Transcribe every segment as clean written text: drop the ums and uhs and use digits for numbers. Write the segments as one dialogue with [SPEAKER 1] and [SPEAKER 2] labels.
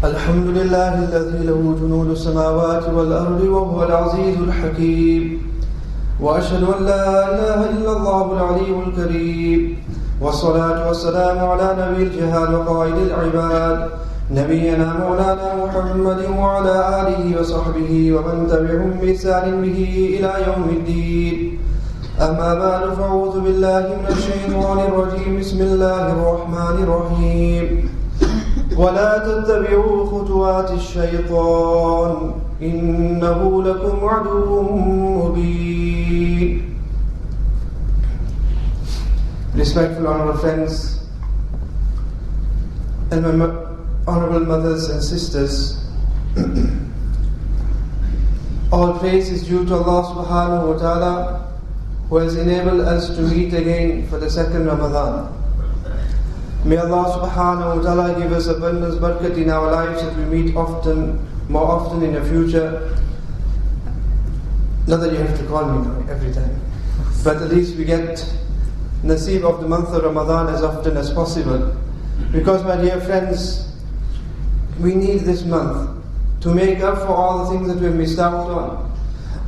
[SPEAKER 1] الحمد لله الذي له جنود السماوات والأرض وهو العزيز الحكيم وأشهد أن لا إله إلا الله العلي الكريم والصلاة والسلام على نبي الجهاد وقائد العباد نبينا مولانا محمد وعلى آله وصحبه ومن تبعهم بإحسان به إلى يوم الدين. أما بعد فأعوذ بالله من الشيطان الرجيم. بسم الله الرحمن الرحيم. ولا تتبعوا خطوات الشيطان إنه لكم عدو مبين. Respectful honorable friends and my honorable mothers and sisters, all praise is due to Allah subhanahu wa ta'ala, who has enabled us to meet again for the second Ramadan. May Allah subhanahu wa ta'ala give us abundance, barakat in our lives, that we meet more often in the future. Not that you have to call me now every time, but at least we get naseeb of the month of Ramadan as often as possible. Because, my dear friends, we need this month to make up for all the things that we have missed out on,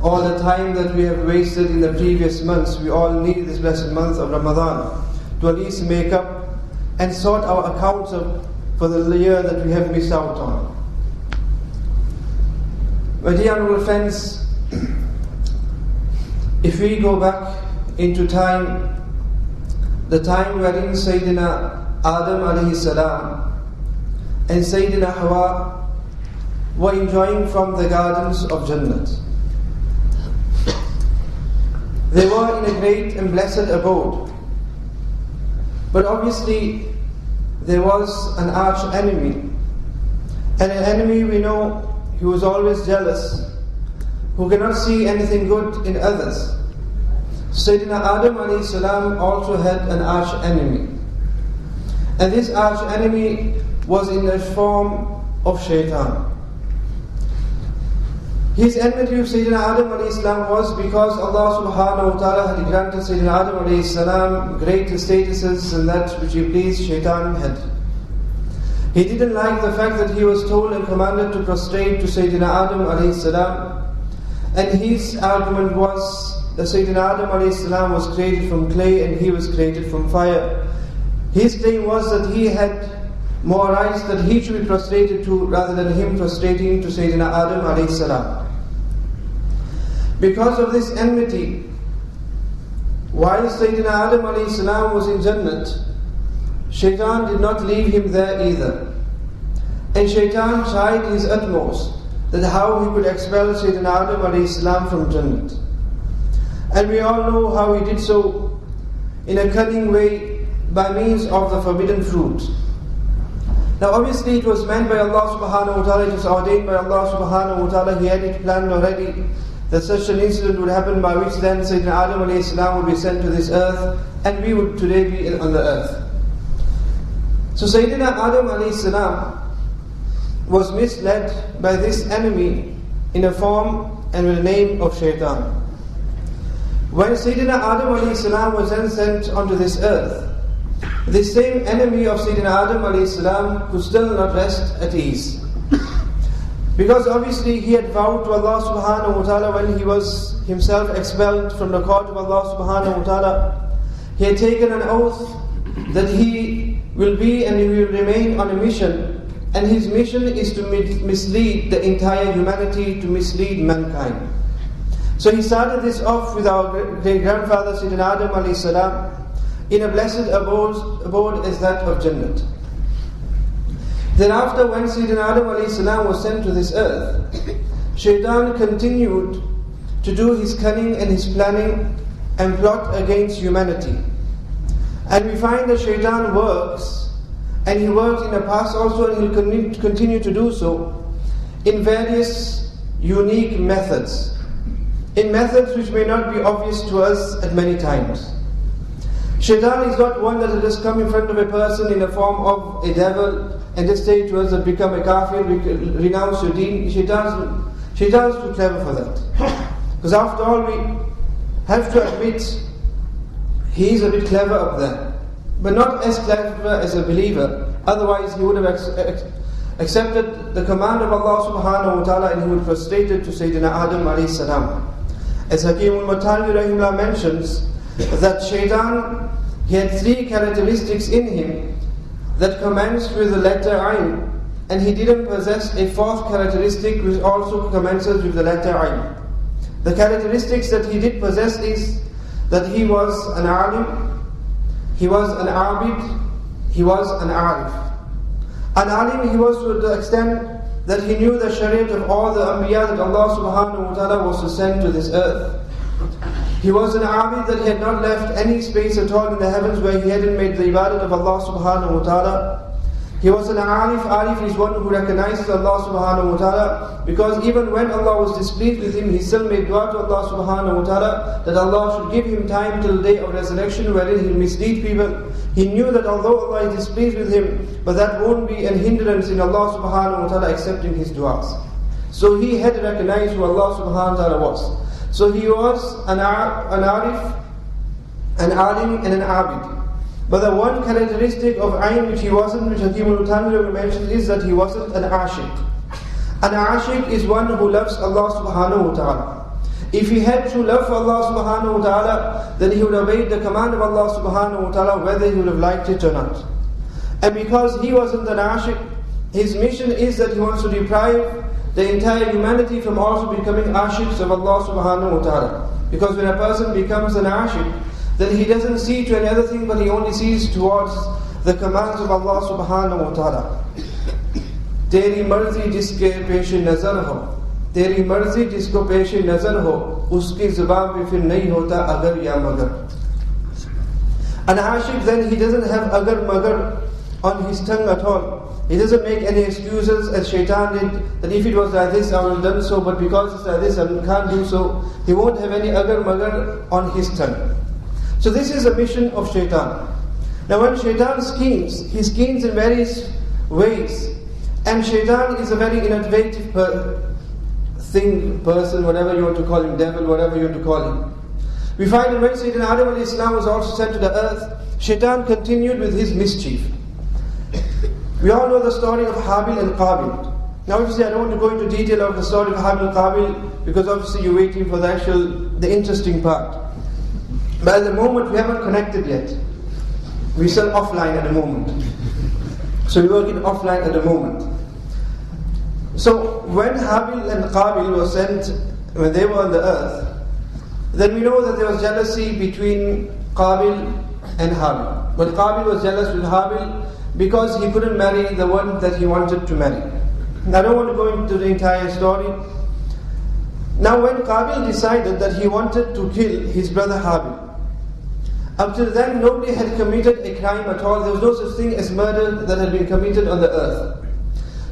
[SPEAKER 1] all the time that we have wasted in the previous months. We all need this blessed month of Ramadan to at least make up and sort our accounts for the year that we have missed out on. My dear honorable friends, if we go back into time, the time wherein Sayyidina Adam alayhi salam and Sayyidina Hawa were enjoying from the gardens of Jannat. They were in a great and blessed abode. But obviously, there was an arch enemy. And an enemy, we know, he was always jealous, who cannot see anything good in others. Sayyidina Adam alayhi salam also had an arch enemy. And this arch enemy was in the form of shaitan. His enmity with Sayyidina Adam alayhi salam was because Allah subhanahu wa ta'ala had granted Sayyidina Adam alayhi salam great statuses, and that which he pleased, shaitan had. He didn't like the fact that he was told and commanded to prostrate to Sayyidina Adam alayhi salam. And his argument was that Sayyidina Adam alayhi salam was created from clay and he was created from fire. His claim was that he had more rights that he should be prostrated to rather than him prostrating to Sayyidina Adam alayhi salam. Because of this enmity, while Sayyidina Adam alayhi salam was in Jannat, Shaitan did not leave him there either. And Shaitan tried his utmost that how he could expel Sayyidina Adam alayhi salam from Jannat. And we all know how he did so in a cunning way by means of the forbidden fruit. Now obviously it was meant by Allah subhanahu wa ta'ala, it was ordained by Allah subhanahu wa ta'ala, He had it planned already that such an incident would happen by which then Sayyidina Adam alayhi salam would be sent to this earth and we would today be on the earth. So Sayyidina Adam alayhi salam was misled by this enemy in a form and with the name of shaitan. When Sayyidina Adam alayhi salam was then sent onto this earth, this same enemy of Sayyidina Adam alayhi salam could still not rest at ease. Because obviously he had vowed to Allah subhanahu wa ta'ala when he was himself expelled from the court of Allah subhanahu wa ta'ala, he had taken an oath that he will be and he will remain on a mission, and his mission is to mislead the entire humanity, to mislead mankind. So he started this off with our great-grandfather Sayyidina Adam alayhi salam in a blessed abode as that of Jannat. Thereafter, when Sayyidina Adam alayhi salam was sent to this earth, Shaitan continued to do his cunning and his planning and plot against humanity. And we find that Shaitan works, and he worked in the past also, and he'll continue to do so, in various unique methods. In methods which may not be obvious to us at many times. Shaitan is not one that will just come in front of a person in the form of a devil and just say to us that become a kafir, renounce your deen. Shaitan is too clever for that. Because after all, we have to admit, he is a bit clever up there, but not as clever as a believer. Otherwise, he would have accepted the command of Allah subhanahu wa ta'ala and he would have prostrated to Sayyidina Adam alayhi salam. As Hakim al-Matanwi rahimahullah mentions, that Shaitan, he had three characteristics in him that commenced with the letter Ayn, and he didn't possess a fourth characteristic which also commences with the letter Ayn. The characteristics that he did possess is that he was an alim, he was an abid, he was an arif. An alim he was to the extent that he knew the shariat of all the anbiya that Allah subhanahu wa ta'ala was to send to this earth. He was an abid that he had not left any space at all in the heavens where he hadn't made the ibadat of Allah subhanahu wa ta'ala. He was an arif. Arif is one who recognizes Allah subhanahu wa ta'ala, because even when Allah was displeased with him, he still made dua to Allah subhanahu wa ta'ala that Allah should give him time till the day of resurrection wherein he'll mislead people. He knew that although Allah is displeased with him, but that won't be an hindrance in Allah subhanahu wa ta'ala accepting his du'as. So he had to recognize who Allah subhanahu wa ta'ala was. So he was an arif, an alim and an abid. But the one characteristic of Ayn which he wasn't, which Hakim al-Matanwi mentions, is that he wasn't an ashiq. An ashiq is one who loves Allah subhanahu wa ta'ala. If he had true love for Allah subhanahu wa ta'ala, then he would obey the command of Allah subhanahu wa ta'ala whether he would have liked it or not. And because he wasn't an ashiq, his mission is that he wants to deprive the entire humanity from also becoming ashiqs of Allah subhanahu wa ta'ala. Because when a person becomes an ashiq, then he doesn't see to any other thing, but he only sees towards the commands of Allah subhanahu wa ta'ala. Teri marzi jiske pesh nazar ho, teri marzi jisko pesh nazar ho, uski zubaan pe fir nahi hota agar ya magar. An ashiq, then he doesn't have agar magar on his tongue at all. He doesn't make any excuses as Shaitan did, that if it was like this I would have done so, but because it's like this I can't do so. He won't have any agar magar on his tongue. So this is a mission of Shaitan. Now when Shaitan schemes, he schemes in various ways. And Shaitan is a very innovative person, whatever you want to call him, devil, whatever you want to call him. We find that when Sayyidina Adam alayhi salam was also sent to the earth, Shaitan continued with his mischief. We all know the story of Habil and Qabil. Now obviously I don't want to go into detail of the story of Habil and Qabil, because obviously you're waiting for the interesting part. But at the moment we haven't connected yet. We're still offline at the moment. So we're working offline at the moment. So when Habil and Qabil were sent, when they were on the earth, then we know that there was jealousy between Qabil and Habil. But Qabil was jealous with Habil because he couldn't marry the one that he wanted to marry. Now I don't want to go into the entire story. Now when Qabil decided that he wanted to kill his brother Habil, up till then nobody had committed a crime at all. There was no such thing as murder that had been committed on the earth.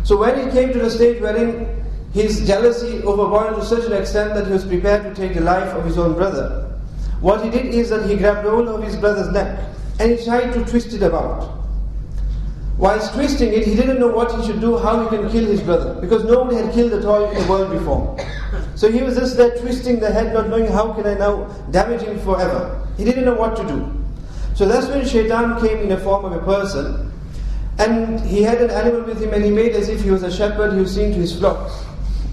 [SPEAKER 1] So when he came to the state wherein his jealousy overboiled to such an extent that he was prepared to take the life of his own brother, what he did is that he grabbed hold of his brother's neck and he tried to twist it about. Whilst twisting it, he didn't know what he should do, how he can kill his brother, because nobody had killed at all in the world before. So he was just there twisting the head, not knowing how can I now damage him forever. He didn't know what to do. So that's when Shaitan came in the form of a person, and he had an animal with him and he made as if he was a shepherd, he was seeing to his flocks.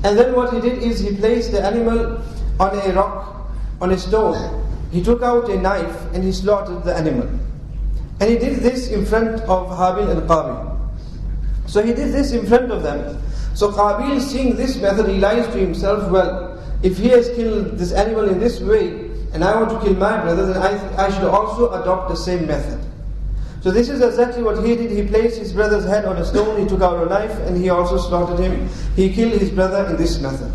[SPEAKER 1] And then what he did is he placed the animal on a rock, on a stone. He took out a knife and he slaughtered the animal. And he did this in front of Habil and Qabil. So he did this in front of them. So Qabil, seeing this method, realized to himself, well, if he has killed this animal in this way, and I want to kill my brother, then I should also adopt the same method. So this is exactly what he did. He placed his brother's head on a stone, he took out a knife, and he also slaughtered him. He killed his brother in this method.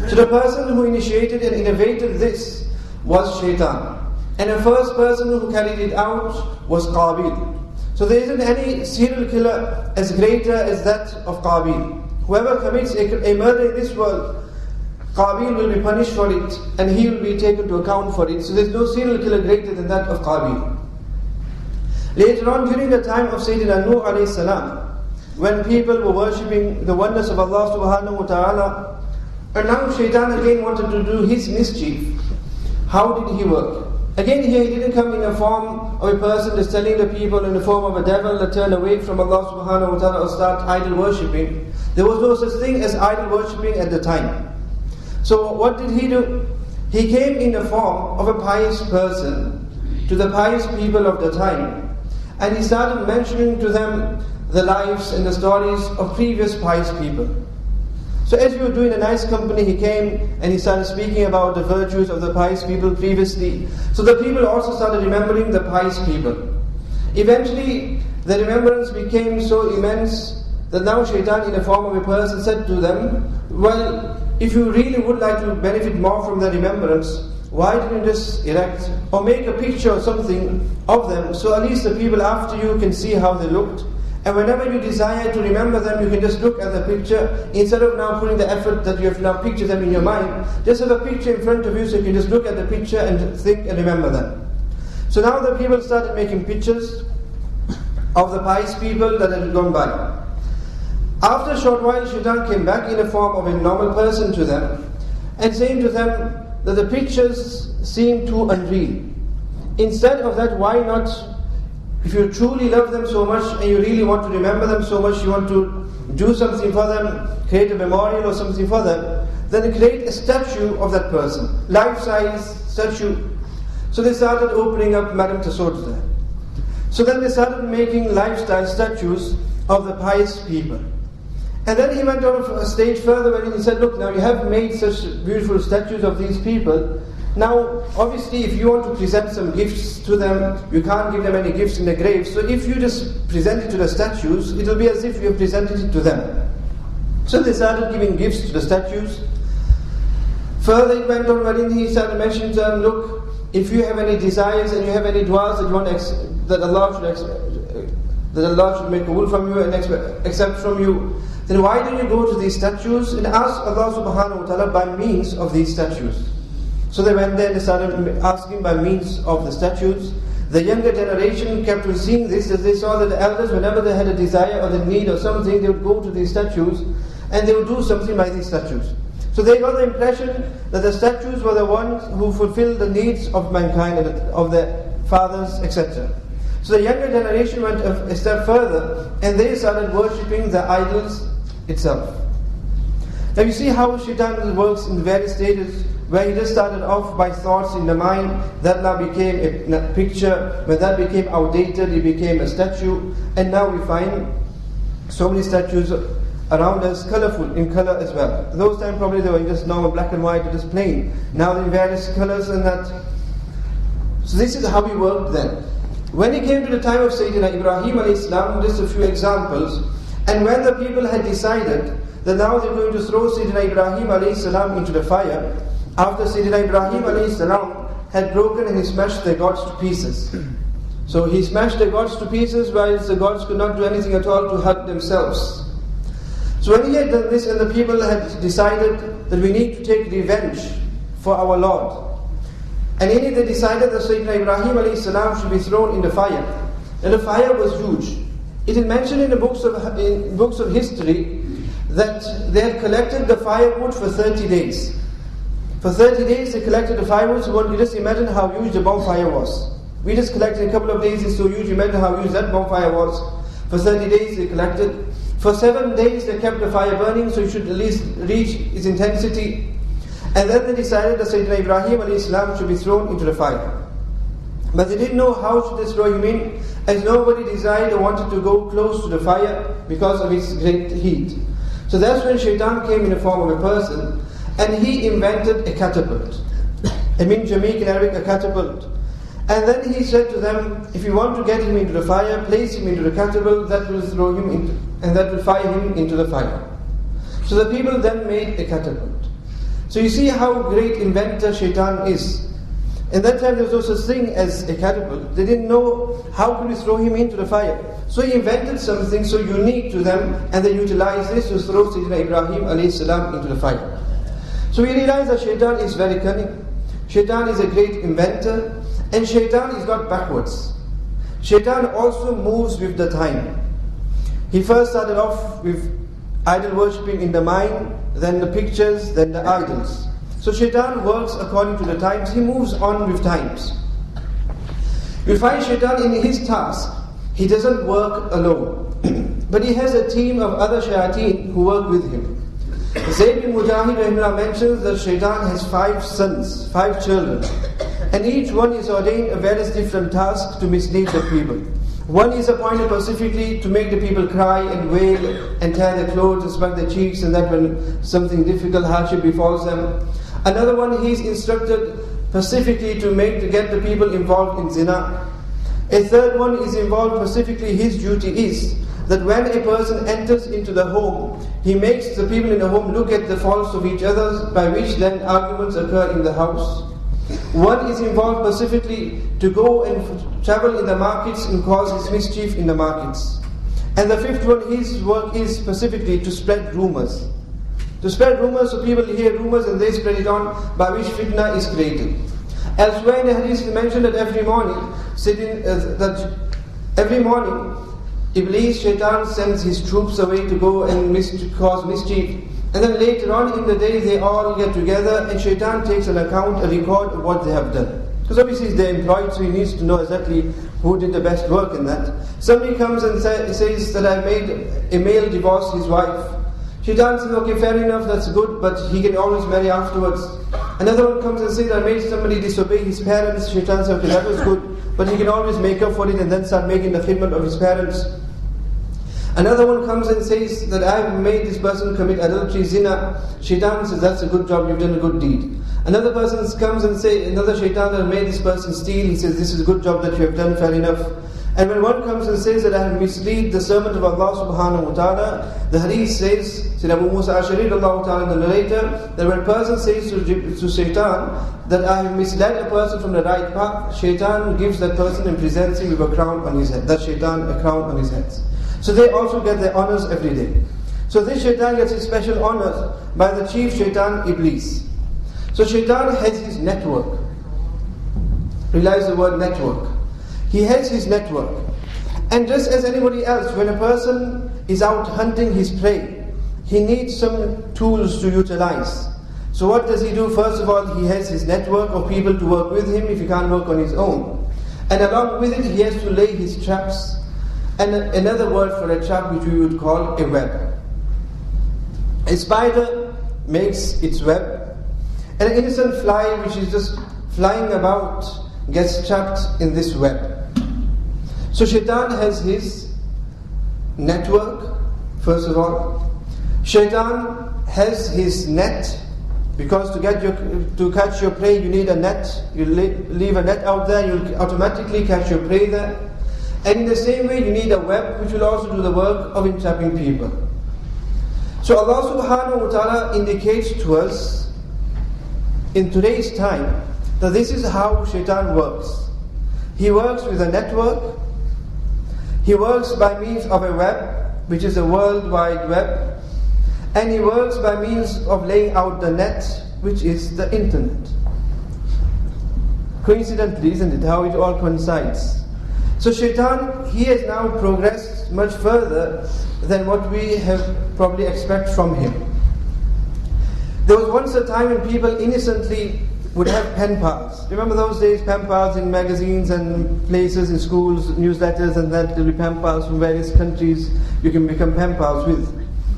[SPEAKER 1] So the person who initiated and innovated this was Shaitan. And the first person who carried it out was Qabil. So there isn't any serial killer as greater as that of Qabil. Whoever commits a murder in this world, Qabil will be punished for it and he will be taken to account for it. So there's no serial killer greater than that of Qabil. Later on, during the time of Sayyidina Nuh alayhi salam, when people were worshipping the oneness of Allah subhanahu wa ta'ala, And now Shaitan again wanted to do his mischief. How did he work? Again here he didn't come in a form of a person just telling the people in the form of a devil to turn away from Allah subhanahu wa ta'ala or start idol worshipping. There was no such thing as idol worshipping at the time. So what did he do? He came in the form of a pious person to the pious people of the time, and he started mentioning to them the lives and the stories of previous pious people. So as we were doing a nice company, he came and he started speaking about the virtues of the pious people previously. So the people also started remembering the pious people. Eventually, the remembrance became so immense that now Shaitan in the form of a person said to them, well, if you really would like to benefit more from the remembrance, why didn't you just erect or make a picture or something of them, so at least the people after you can see how they looked. And whenever you desire to remember them, you can just look at the picture, instead of now putting the effort that you have now pictured them in your mind. Just have a picture in front of you so you can just look at the picture and think and remember them. So now the people started making pictures of the pious people that had gone by. After a short while, Shaitan came back in the form of a normal person to them and saying to them that the pictures seem too unreal. Instead of that, why not, if you truly love them so much and you really want to remember them so much, you want to do something for them, create a memorial or something for them, then create a statue of that person, life-size statue. So they started opening up Madame Tussauds there. So then they started making lifestyle statues of the pious people. And then he went on a stage further where he said, look, now you have made such beautiful statues of these people. Now, obviously, if you want to present some gifts to them, you can't give them any gifts in the grave. So if you just present it to the statues, it will be as if you have presented it to them. So they started giving gifts to the statues. Further it went on wherein he started mentioning to them, look, if you have any desires and you have any du'as that you want that Allah should make qabul from you and accept from you, then why don't you go to these statues and ask Allah subhanahu wa ta'ala by means of these statues? So they went there and they started asking by means of the statues. The younger generation kept on seeing this as they saw that the elders, whenever they had a desire or the need or something, they would go to these statues and they would do something by these statues. So they got the impression that the statues were the ones who fulfilled the needs of mankind and of their fathers, etc. So the younger generation went a step further and they started worshipping the idols itself. Now you see how Shaitan works in various stages, where he just started off by thoughts in the mind, that now became a picture, when that became outdated, it became a statue, and now we find so many statues around us, colorful in color as well. Those times probably they were just normal black and white or just plain. Now in various colors and that. So this is how we worked then. When it came to the time of Sayyidina Ibrahim alayhi salam, just a few examples, and when the people had decided that now they're going to throw Sayyidina Ibrahim alayhi salam into the fire, after Sayyidina Ibrahim alayhi salam had broken and he smashed their gods to pieces. So he smashed the gods to pieces, whilst the gods could not do anything at all to hurt themselves. So when he had done this and the people had decided that we need to take revenge for our Lord, and in it they decided that Sayyidina Ibrahim alayhi salam should be thrown in the fire. And the fire was huge. It is mentioned in the books of history that they had collected the firewood for 30 days. For 30 days they collected the firewood, so one can just imagine how huge the bonfire was. We just collected a couple of days, it's so huge, imagine how huge that bonfire was. For 30 days they collected. For 7 days they kept the fire burning, so it should at least reach its intensity. And then they decided that Sayyidina Ibrahim alayhi salam should be thrown into the fire. But they didn't know how should they throw him in, as nobody desired or wanted to go close to the fire because of its great heat. So that's when Shaitan came in the form of a person, and he invented a catapult. I mean Jamaican in Arabic, a catapult. And then he said to them, if you want to get him into the fire, place him into the catapult, that will throw him into, and that will fire him into the fire. So the people then made a catapult. So you see how great inventor Shaitan is. In that time there was no such thing as a catapult. They didn't know how could we throw him into the fire. So he invented something so unique to them, and they utilized this to throw Sayyidina Ibrahim alayhi salam into the fire. So we realize that Shaitan is very cunning. Shaitan is a great inventor, and Shaitan is not backwards. Shaitan also moves with the time. He first started off with idol worshipping in the mind, then the pictures, then the idols. So shaitan works according to the times, he moves on with times. You find shaitan in his task, he doesn't work alone, but he has a team of other shayateen who work with him. Zayd bin Mujahid rahimahullah mentions that shaitan has 5 sons, 5 children, and each one is ordained a various different task to mislead the people. One is appointed specifically to make the people cry and wail and tear their clothes and smudge their cheeks, and that when something difficult, hardship befalls them. Another one, he is instructed specifically to get the people involved in zina. A third one is involved specifically, his duty is that when a person enters into the home, he makes the people in the home look at the faults of each other, by which then arguments occur in the house. One is involved specifically to go and travel in the markets and cause his mischief in the markets. And the fifth one, his work is specifically to spread rumors. To spread rumors, so people hear rumors and they spread it on, by which fitna is created. Elsewhere in the hadith is mentioned that every morning, Iblis, shaitan sends his troops away to go and cause mischief. And then later on in the day, they all get together and shaitan takes an account, a record of what they have done. Because obviously they're employed, so he needs to know exactly who did the best work in that. Somebody comes and says that I made a male divorce his wife. Shaitan says, okay, fair enough, that's good, but he can always marry afterwards. Another one comes and says, I made somebody disobey his parents. Shaitan says, okay, that was good, but he can always make up for it and then start making the khidmat of his parents. Another one comes and says that I have made this person commit adultery, zina. Shaitan says, that's a good job, you've done a good deed. Another person comes and says, another shaitan that made this person steal, he says, this is a good job that you have done, fair enough. And when one comes and says that I have misled the servant of Allah subhanahu wa ta'ala, the hadith says, Sayyid Abu Musa Ash'ari radiallahu ta'ala, the narrator, that when a person says to shaitan that I have misled a person from the right path, shaitan gives that person and presents him with a crown on his head. That shaitan, a crown on his head. So they also get their honors every day. So this shaitan gets his special honors by the chief shaitan, Iblis. So shaitan has his network. Realize the word network. He has his network. And just as anybody else, when a person is out hunting his prey, he needs some tools to utilize. So what does he do? First of all, he has his network of people to work with him if he can't work on his own. And along with it, he has to lay his traps. And another word for a trap which we would call a web. A spider makes its web. And an innocent fly which is just flying about gets trapped in this web. So shaitan has his network, first of all. Shaitan has his net, because to catch your prey you need a net. You leave a net out there, you'll automatically catch your prey there. And in the same way you need a web which will also do the work of entrapping people. So Allah subhanahu wa ta'ala indicates to us in today's time that this is how shaitan works. He works with a network. He works by means of a web, which is a world wide web. And he works by means of laying out the net, which is the internet. Coincidentally, isn't it, how it all coincides? So shaitan, he has now progressed much further than what we have probably expect from him. There was once a time when people innocently would have pen pals. Remember those days, pen pals in magazines and places, in schools, newsletters, and that there will be pen pals from various countries you can become pen pals with.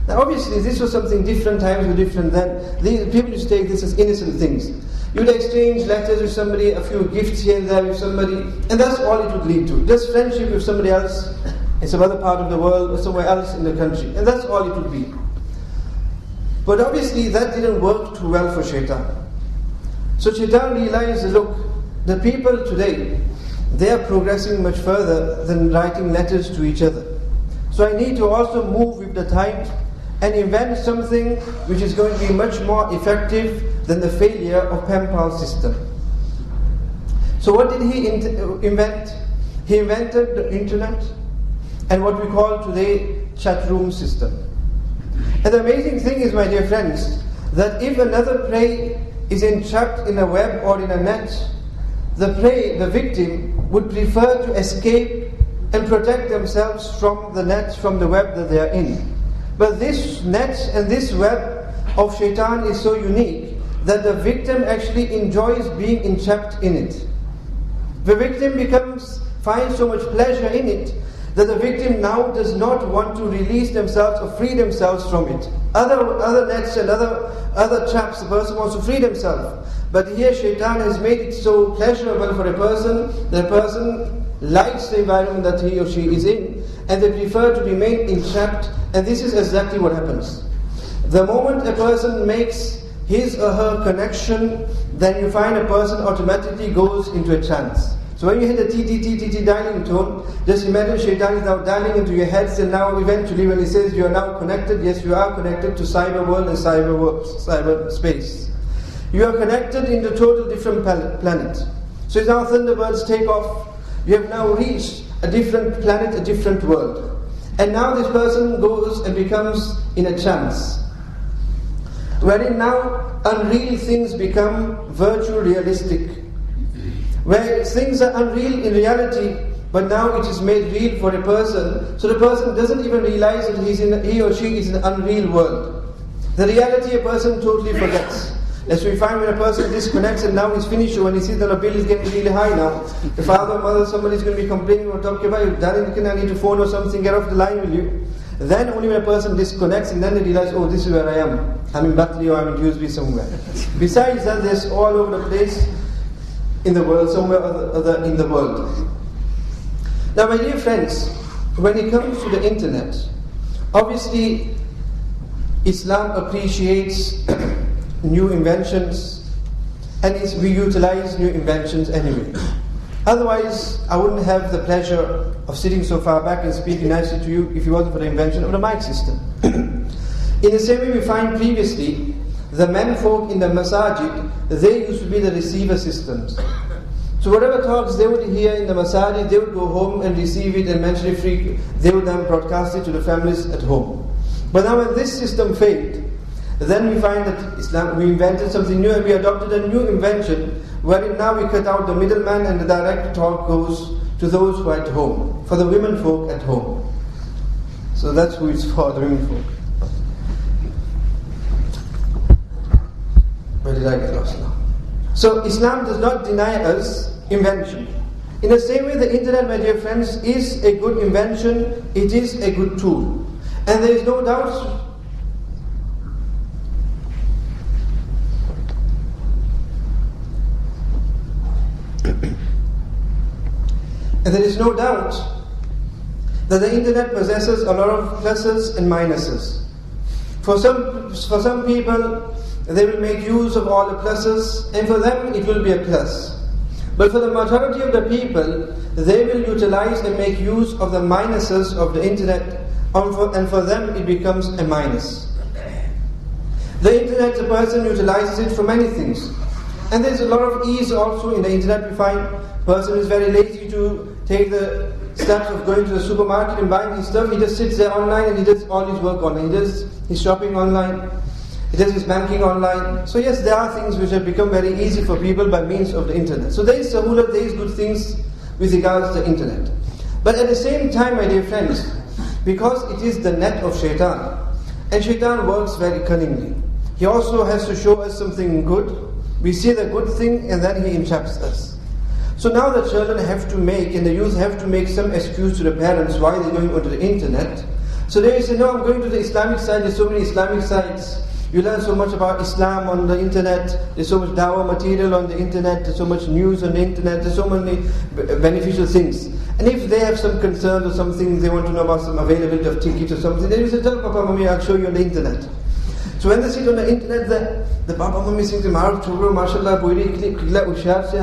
[SPEAKER 1] Now obviously this was something different, times were different then. People used to take this as innocent things. You'd exchange letters with somebody, a few gifts here and there with somebody, and that's all it would lead to. Just friendship with somebody else in some other part of the world or somewhere else in the country, and that's all it would be. But obviously that didn't work too well for shaitan. So shaitan realized, look, the people today, they are progressing much further than writing letters to each other. So I need to also move with the times and invent something which is going to be much more effective than the failure of pen pal system. So what did he invent? He invented the internet and what we call today Chatroom system. And the amazing thing is, my dear friends, that if another prey is entrapped in a web or in a net, the prey, the victim, would prefer to escape and protect themselves from the net, from the web that they are in. But this net and this web of shaitan is so unique that the victim actually enjoys being entrapped in it. The victim finds so much pleasure in it that the victim now does not want to release themselves or free themselves from it. Other nets and other traps, the person wants to free themselves. But here shaitan has made it so pleasurable for a person, that a person likes the environment that he or she is in, and they prefer to remain entrapped, and this is exactly what happens. The moment a person makes his or her connection, then you find a person automatically goes into a trance. So when you hit the TT dialing tone, just imagine shaitan is now dialing into your heads, and now eventually when he says you are now connected, yes, you are connected to cyber world and cyber space. You are connected in the total different planet. So now thunderbirds take off, you have now reached a different planet, a different world. And now this person goes and becomes in a trance, wherein now unreal things become virtual realistic. Where things are unreal in reality, but now it is made real for a person. So the person doesn't even realize that he or she is in an unreal world. The reality a person totally forgets. As we find when a person disconnects and now he's finished, when he sees that a bill is getting really high now, the father or mother, somebody is going to be complaining or talking about, I need to phone or something, get off the line with you. Then only when a person disconnects, and then they realize, oh, this is where I am. I'm in Batley or I'm in Dewsbury somewhere. Besides that, there's all over the place in the world, somewhere other in the world. Now, my dear friends, when it comes to the internet, obviously Islam appreciates new inventions, and we utilize new inventions anyway. Otherwise, I wouldn't have the pleasure of sitting so far back and speaking nicely to you if it wasn't for the invention of the mic system. In the same way we find previously, the menfolk in the masajid, they used to be the receiver systems. So whatever talks they would hear in the masajid, they would go home and receive it and mention it free. They would then broadcast it to the families at home. But now when this system failed, then we find that we invented something new, and we adopted a new invention, wherein now we cut out the middleman and the direct talk goes to those who are at home, for the women folk at home. So that's who it's for, the women folk. Where did I get lost now? So Islam does not deny us invention. In the same way, the internet, my dear friends, is a good invention, it is a good tool. And there is no doubt that the internet possesses a lot of pluses and minuses. For some people, they will make use of all the pluses, and for them it will be a plus. But for the majority of the people, they will utilize and make use of the minuses of the internet, and for them it becomes a minus. The internet, the person utilizes it for many things. And there's a lot of ease also in the internet. We find a person is very lazy to take the steps of going to the supermarket and buying his stuff. He just sits there online and he does all his work online. He does his shopping online. He does his banking online. So yes, there are things which have become very easy for people by means of the internet. So there is sahulat, there is good things with regards to the internet. But at the same time, my dear friends, because it is the net of shaitan, and shaitan works very cunningly, he also has to show us something good. We see the good thing and then he entraps us. So now the children have to make, and the youth have to make some excuse to the parents why they're going onto the internet. So they say, no, I'm going to the Islamic site, there's so many Islamic sites. You learn so much about Islam on the internet, there's so much dawah material on the internet, there's so much news on the internet, there's so many beneficial things. And if they have some concerns or something, they want to know about some availability of tickets or something, they will say, tell Papa, Mummy, I'll show you on the internet. So when they sit on the internet, the Papa, Mummy think, mashallah,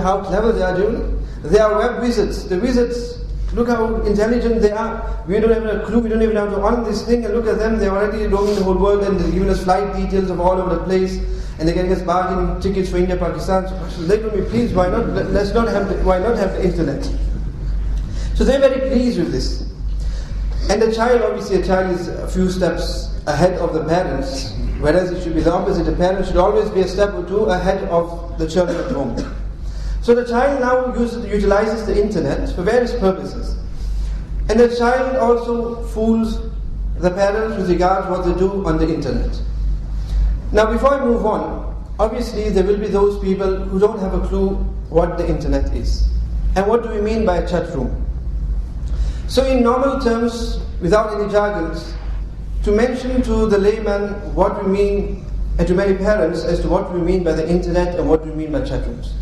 [SPEAKER 1] how clever they are doing. They are web wizards. The wizards, look how intelligent they are. We don't have a clue, we don't even have to on this thing, and look at them, they're already roaming the whole world and they're giving us flight details of all over the place, and they're getting us bargain tickets for India, Pakistan. So they told me, please, why not have the internet? So they're very pleased with this. And the child, obviously a child is a few steps ahead of the parents, whereas it should be the opposite. The parents should always be a step or two ahead of the children at home. So the child now utilizes the internet for various purposes. And the child also fools the parents with regards what they do on the internet. Now before I move on, obviously there will be those people who don't have a clue what the internet is. And what do we mean by a chat room? So in normal terms, without any jargons, to mention to the layman what we mean, and to many parents as to what we mean by the internet and what we mean by chat rooms.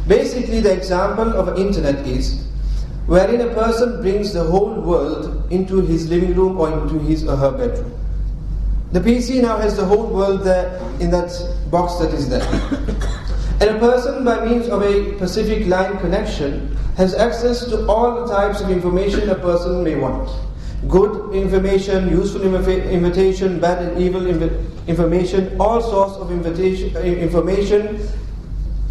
[SPEAKER 1] Basically the example of an internet is wherein a person brings the whole world into his living room or into his or her bedroom. The PC now has the whole world there in that box that is there. And a person, by means of a Pacific line connection, has access to all the types of information a person may want. Good information, useful information, bad and evil information, all sorts of information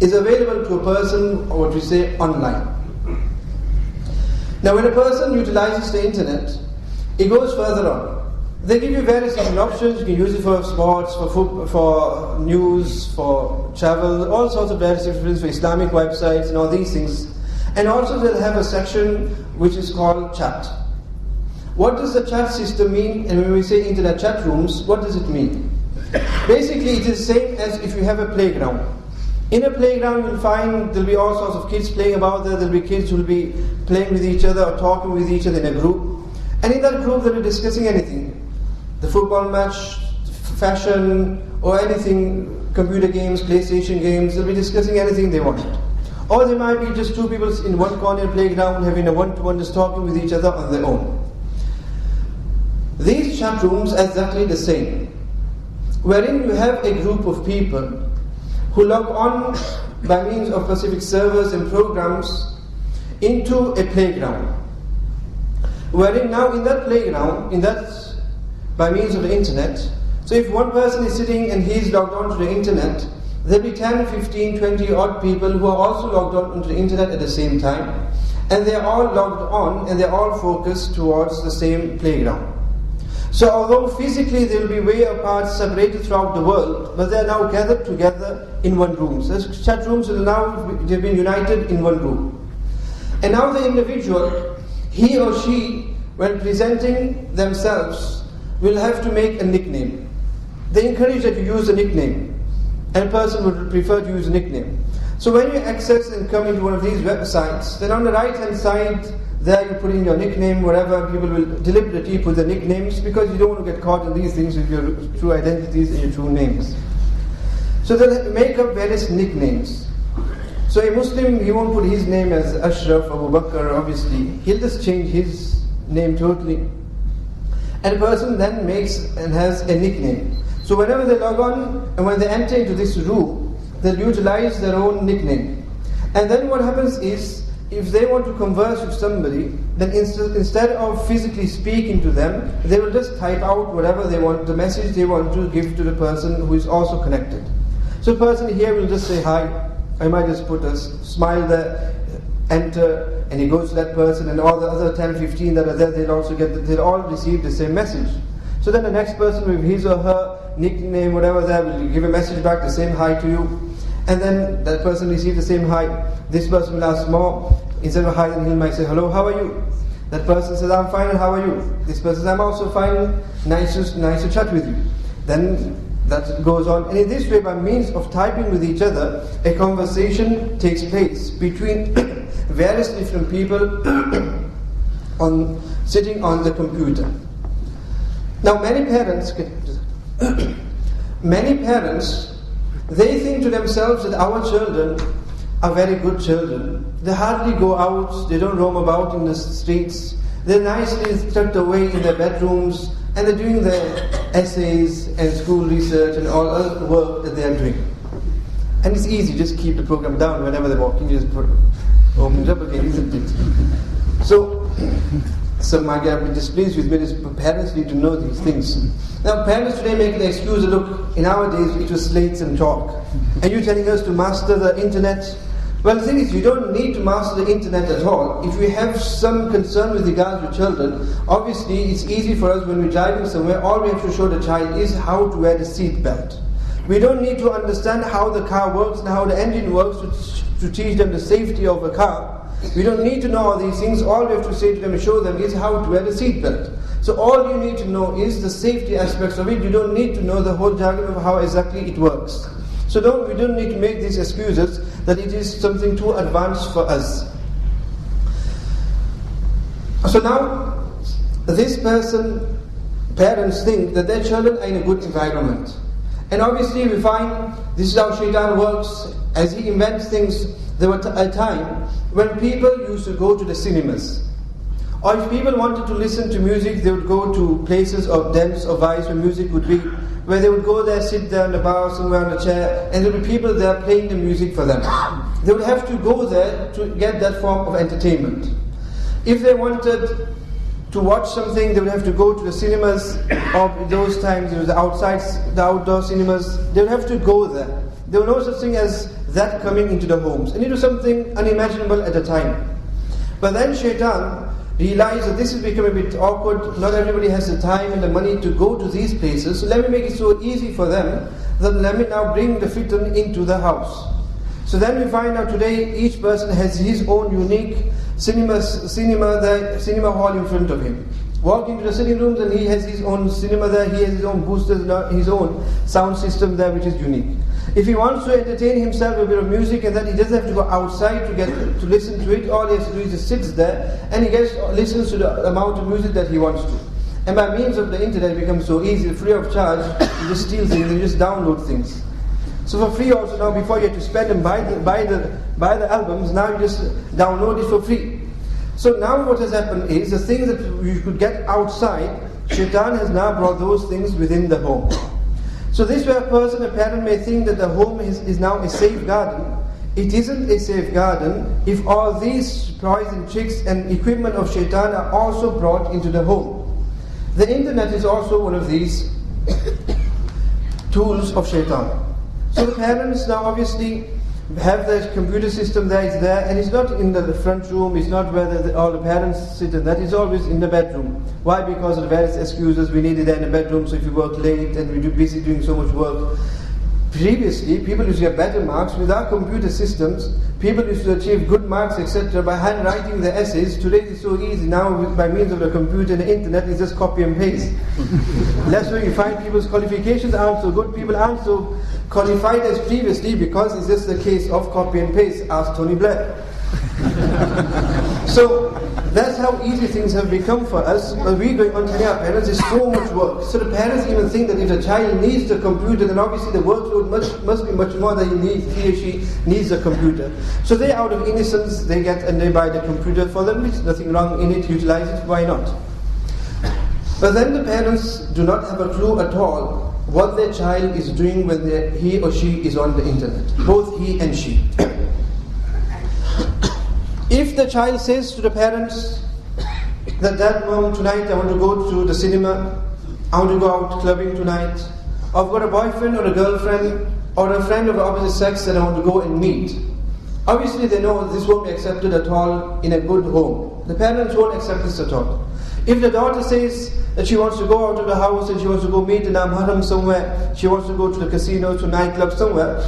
[SPEAKER 1] is available to a person, or what we say, online. Now when a person utilizes the internet, it goes further on. They give you various different options. You can use it for sports, for news, for travel, all sorts of various different things, for Islamic websites and all these things. And also they'll have a section which is called chat. What does the chat system mean? And when we say internet chat rooms, what does it mean? Basically it is the same as if you have a playground. In a playground you'll find there'll be all sorts of kids playing about there. There'll be kids who'll be playing with each other or talking with each other in a group. And in that group they'll be discussing anything. The football match, fashion, or anything, computer games, PlayStation games, they'll be discussing anything they want. Or there might be just two people in one corner playground having a one-to-one, just talking with each other on their own. These chat rooms are exactly the same, wherein you have a group of people who log on by means of specific servers and programs into a playground. Wherein now in that playground, by means of the internet, so if one person is sitting and he's logged on to the internet, there'll be 10, 15, 20 odd people who are also logged on into the internet at the same time, and they're all logged on and they're all focused towards the same playground. So although physically they'll be way apart, separated throughout the world, but they're now gathered together in one room. So chat rooms will now they've been united in one room. And now the individual, he or she, when presenting themselves, will have to make a nickname. They encourage that you use a nickname, and a person would prefer to use a nickname. So when you access and come into one of these websites, then on the right hand side, there you put in your nickname, whatever. People will deliberately put the nicknames because you don't want to get caught in these things with your true identities and your true names. So they'll make up various nicknames. So a Muslim, he won't put his name as Ashraf, Abu Bakr, obviously. He'll just change his name totally. And a person then makes and has a nickname. So whenever they log on and when they enter into this room, they'll utilize their own nickname. And then what happens is, if they want to converse with somebody, then instead of physically speaking to them, they will just type out whatever they want, the message they want to give to the person who is also connected. So a person here will just say hi. I might just put a smile there, enter, and he goes to that person, and all the other 10, 15 that are there, they'll all receive the same message. So then the next person with his or her nickname, whatever there, will give a message back, the same hi to you. And then that person receives the same hi. This person will ask more. Instead of hi, then he might say, hello, how are you? That person says, I'm fine, and how are you? This person says, I'm also fine, nice to chat with you. Then that goes on. And in this way, by means of typing with each other, a conversation takes place between various different people sitting on the computer. Now many parents, they think to themselves that our children are very good children. They hardly go out, they don't roam about in the streets. They're nicely tucked away in their bedrooms, and they're doing their essays and school research and all other work that they are doing. And it's easy, just keep the program down whenever they're walking, just open it up again, isn't it? So some might get a bit displeased with me, but parents need to know these things. Now parents today make the excuse, look, in our days it was slates and chalk. And you're telling us to master the internet? Well, the thing is, you don't need to master the internet at all. If we have some concern with regards to children, obviously it's easy for us when we're driving somewhere, all we have to show the child is how to wear the seat belt. We don't need to understand how the car works and how the engine works to teach them the safety of a car. We don't need to know all these things. All we have to say to them and show them is how to wear the seatbelt. So all you need to know is the safety aspects of it. You don't need to know the whole jargon of how exactly it works. So we don't need to make these excuses that it is something too advanced for us. So now, this parents think that their children are in a good environment. And obviously we find this is how Shaitan works. As he invents things, there was a time when people used to go to the cinemas. Or if people wanted to listen to music, they would go to places of dens or vice where music would be, where they would go there, sit there in the bar, somewhere on a chair, and there would be people there playing the music for them. They would have to go there to get that form of entertainment. If they wanted to watch something, they would have to go to the cinemas, or in those times it was the outdoor cinemas. They would have to go there. There was no such thing as that coming into the homes. And it was something unimaginable at the time. But then Shaitan realized that this has become a bit awkward. Not everybody has the time and the money to go to these places. So let me make it so easy for them that let me now bring the fitan into the house. So then we find out today each person has his own unique cinema hall in front of him. Walk into the sitting rooms and he has his own cinema there, he has his own boosters, his own sound system there, which is unique. If he wants to entertain himself with a bit of music and that, he doesn't have to go outside to listen to it. All he has to do is just sits there and he listens to the amount of music that he wants to. And by means of the internet it becomes so easy, free of charge, you just steal things and you just download things. So for free also now, before you had to spend and buy the albums, now you just download it for free. So now what has happened is, the things that you could get outside, Shaitan has now brought those things within the home. So this way a parent may think that the home is now a safe garden. It isn't a safe garden if all these toys and tricks and equipment of Shaitan are also brought into the home. The internet is also one of these tools of Shaitan. So the parents now obviously have the computer system there, it's there, and it's not in the front room, it's not where all the parents sit in that, it's always in the bedroom. Why? Because of the various excuses, we need it there in the bedroom, so if you work late and we're busy doing so much work. Previously, people used to get better marks. With our computer systems, people used to achieve good marks, etc. by handwriting their essays. Today it's so easy now, by means of the computer and the internet, it's just copy and paste. That's where you find people's qualifications aren't so good. People aren't so qualified as previously because it's just the case of copy and paste. Ask Tony Blair. So that's how easy things have become for us. But we're going on telling our parents there's so much work. So the parents even think that if the child needs the computer, then obviously the workload must be much more than he or she needs the computer. So they, out of innocence, they get and they buy the computer for them. There's nothing wrong in it, utilize it, why not? But then the parents do not have a clue at all what their child is doing when he or she is on the internet. Both he and she. If the child says to the parents that Dad, Mom, tonight I want to go to the cinema, I want to go out clubbing tonight, I've got a boyfriend or a girlfriend or a friend of the opposite sex that I want to go and meet. Obviously they know this won't be accepted at all in a good home. The parents won't accept this at all. If the daughter says that she wants to go out of the house and she wants to go meet an amharam somewhere, she wants to go to the casino, to nightclub somewhere,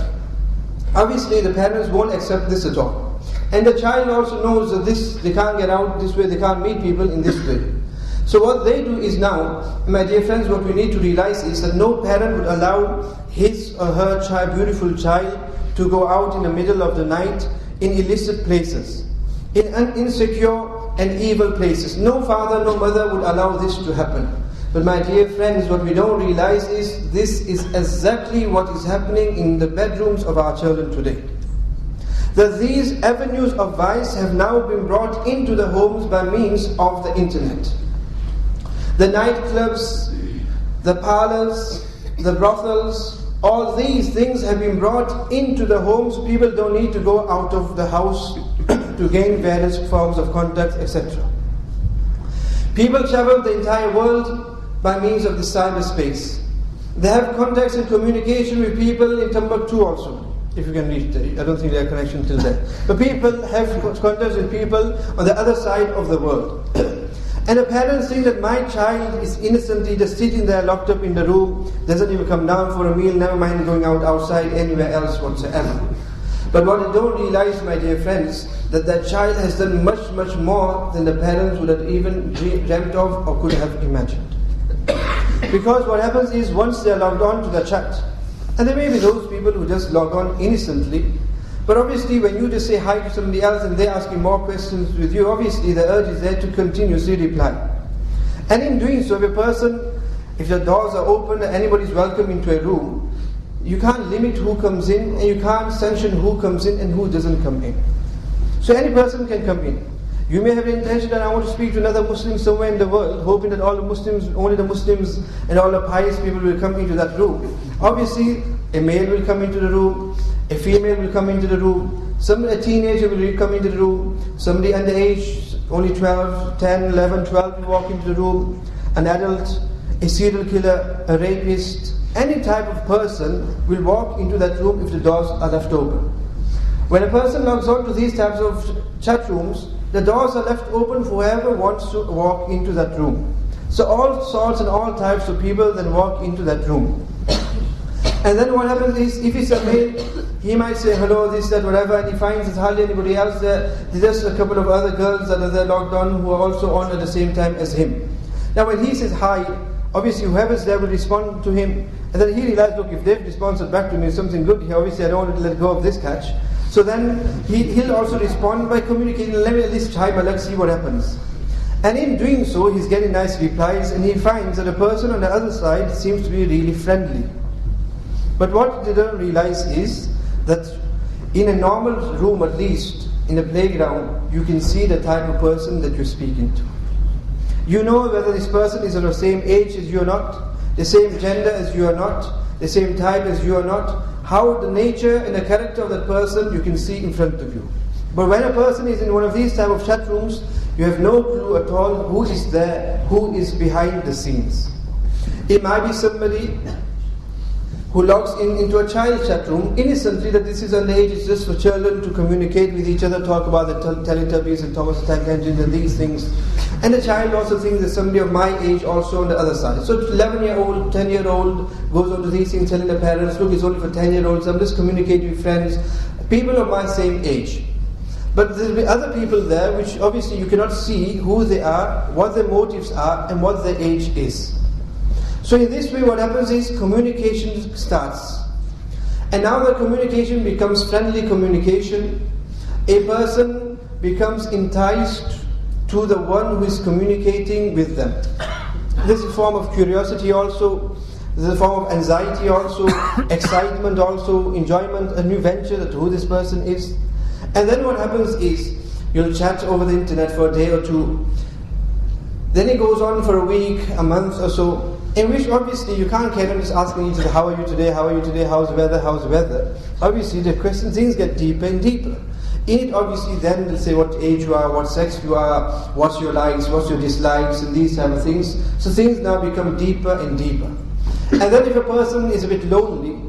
[SPEAKER 1] obviously the parents won't accept this at all. And the child also knows that they can't get out this way, they can't meet people in this way. So what they do is now, my dear friends, what we need to realize is that no parent would allow his or her beautiful child to go out in the middle of the night in illicit places, in insecure and evil places. No father, no mother would allow this to happen. But my dear friends, what we don't realize is this is exactly what is happening in the bedrooms of our children today. That these avenues of vice have now been brought into the homes by means of the internet. The nightclubs, the parlors, the brothels, all these things have been brought into the homes. People don't need to go out of the house to gain various forms of contacts, etc. People travel the entire world by means of the cyberspace. They have contacts and communication with people in Timbuktu also, if you can reach there. I don't think there are connections till there. But people have contacts with people on the other side of the world. And the parents think that my child is innocently just sitting there locked up in the room, doesn't even come down for a meal, never mind going outside anywhere else whatsoever. But what they don't realize, my dear friends, that that child has done much, much more than the parents would have even dreamt of or could have imagined. Because what happens is, once they are logged on to the chat, and there may be those people who just log on innocently, but obviously when you just say hi to somebody else and they're asking more questions with you, obviously the urge is there to continuously reply. And in doing so, if the doors are open and anybody's welcome into a room, you can't limit who comes in, and you can't sanction who comes in and who doesn't come in. So any person can come in. You may have the intention that I want to speak to another Muslim somewhere in the world, hoping that only the Muslims and all the pious people will come into that room. Obviously, a male will come into the room, a female will come into the room, a teenager will come into the room, somebody underage, only 12, 10, 11, 12 will walk into the room, an adult, a serial killer, a rapist, any type of person will walk into that room if the doors are left open. When a person logs on to these types of chat rooms, the doors are left open for whoever wants to walk into that room. So all sorts and all types of people then walk into that room. And then what happens is, if it's a male, he might say hello, this, that, whatever, and he finds there's hardly anybody else there. There's just a couple of other girls that are there logged on who are also on at the same time as him. Now when he says hi, obviously whoever's there will respond to him, and then he realizes, look, if they've responded back to me something good here, obviously I don't want to let go of this catch. So then he'll also respond by communicating, let me at least try, but let's see what happens. And in doing so, he's getting nice replies, and he finds that the person on the other side seems to be really friendly. But what they don't realize is that in a normal room, at least in a playground, you can see the type of person that you're speaking to. You know whether this person is of the same age as you or not, the same gender as you are not, the same type as you are not. How the nature and the character of that person you can see in front of you. But when a person is in one of these type of chat rooms, you have no clue at all who is there, who is behind the scenes. It might be somebody who logs into a child chat room innocently, that this is underage, it's just for children to communicate with each other, talk about the Teletubbies and Thomas the Tank Engine and these things. And the child also thinks there's somebody of my age also on the other side. So 11-year-old, 10-year-old goes on to these things, telling the parents, look, it's only for 10-year-olds, I'm just communicating with friends, people of my same age. But there will be other people there which obviously you cannot see who they are, what their motives are, and what their age is. So in this way what happens is communication starts. And now the communication becomes friendly communication. A person becomes enticed to the one who is communicating with them. There's a form of curiosity also, there's a form of anxiety also, excitement also, enjoyment, a new venture that who this person is. And then what happens is, you'll chat over the internet for a day or two. Then it goes on for a week, a month or so, in which obviously you can't carry on just asking each other, how are you today, how's the weather? Obviously the questions, things get deeper and deeper. In it obviously then they'll say what age you are, what sex you are, what's your likes, what's your dislikes, and these type of things. So things now become deeper and deeper. And then if a person is a bit lonely,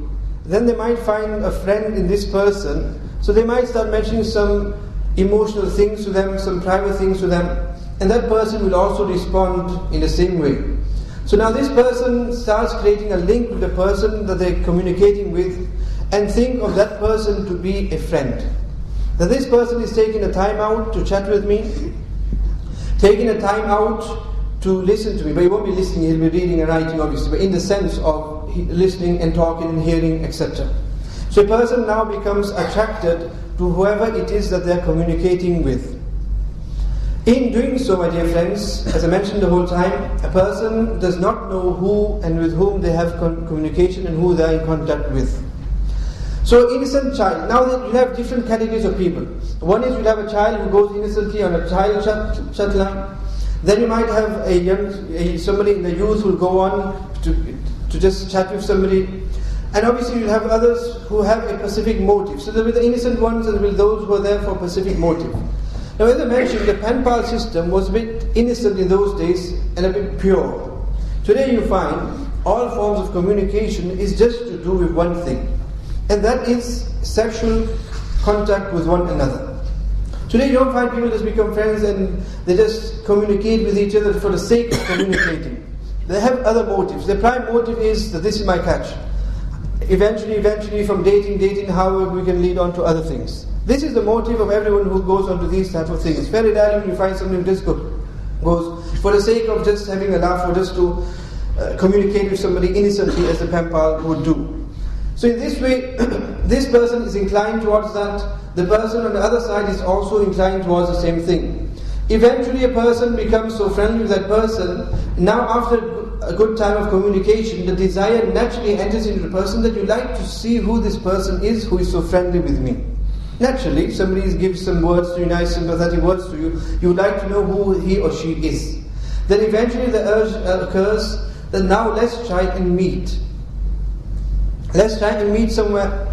[SPEAKER 1] then they might find a friend in this person. So they might start mentioning some emotional things to them, some private things to them, and that person will also respond in the same way. So now this person starts creating a link with the person that they're communicating with, and think of that person to be a friend. That this person is taking a time out to chat with me, taking a time out to listen to me, but he won't be listening, he'll be reading and writing obviously, but in the sense of listening and talking and hearing, etc. So a person now becomes attracted to whoever it is that they're communicating with. In doing so, my dear friends, as I mentioned the whole time, a person does not know who and with whom they have communication and who they are in contact with. So innocent child, now that you have different categories of people. One is you have a child who goes innocently on a child chat line. Then you might have somebody in the youth who will go on to just chat with somebody. And obviously you'll have others who have a specific motive. So there will be the innocent ones and there will be those who are there for a specific motive. Now as I mentioned, the pen pal system was a bit innocent in those days and a bit pure. Today you find all forms of communication is just to do with one thing. And that is sexual contact with one another. Today you don't find people just become friends and they just communicate with each other for the sake of communicating. They have other motives. Their prime motive is that this is my catch. eventually from dating, however, we can lead on to other things. This is the motive of everyone who goes on to these type of things. Very rarely when you find somebody who just goes for the sake of just having a laugh or just to communicate with somebody innocently as the pen pal would do. So in this way, this person is inclined towards that. The person on the other side is also inclined towards the same thing. Eventually a person becomes so friendly with that person, now after a good time of communication, the desire naturally enters into the person that you like to see who this person is who is so friendly with me. Naturally, if somebody gives some words to you, nice sympathetic words to you, you would like to know who he or she is. Then eventually the urge occurs that now let's try and meet. Let's try and meet somewhere.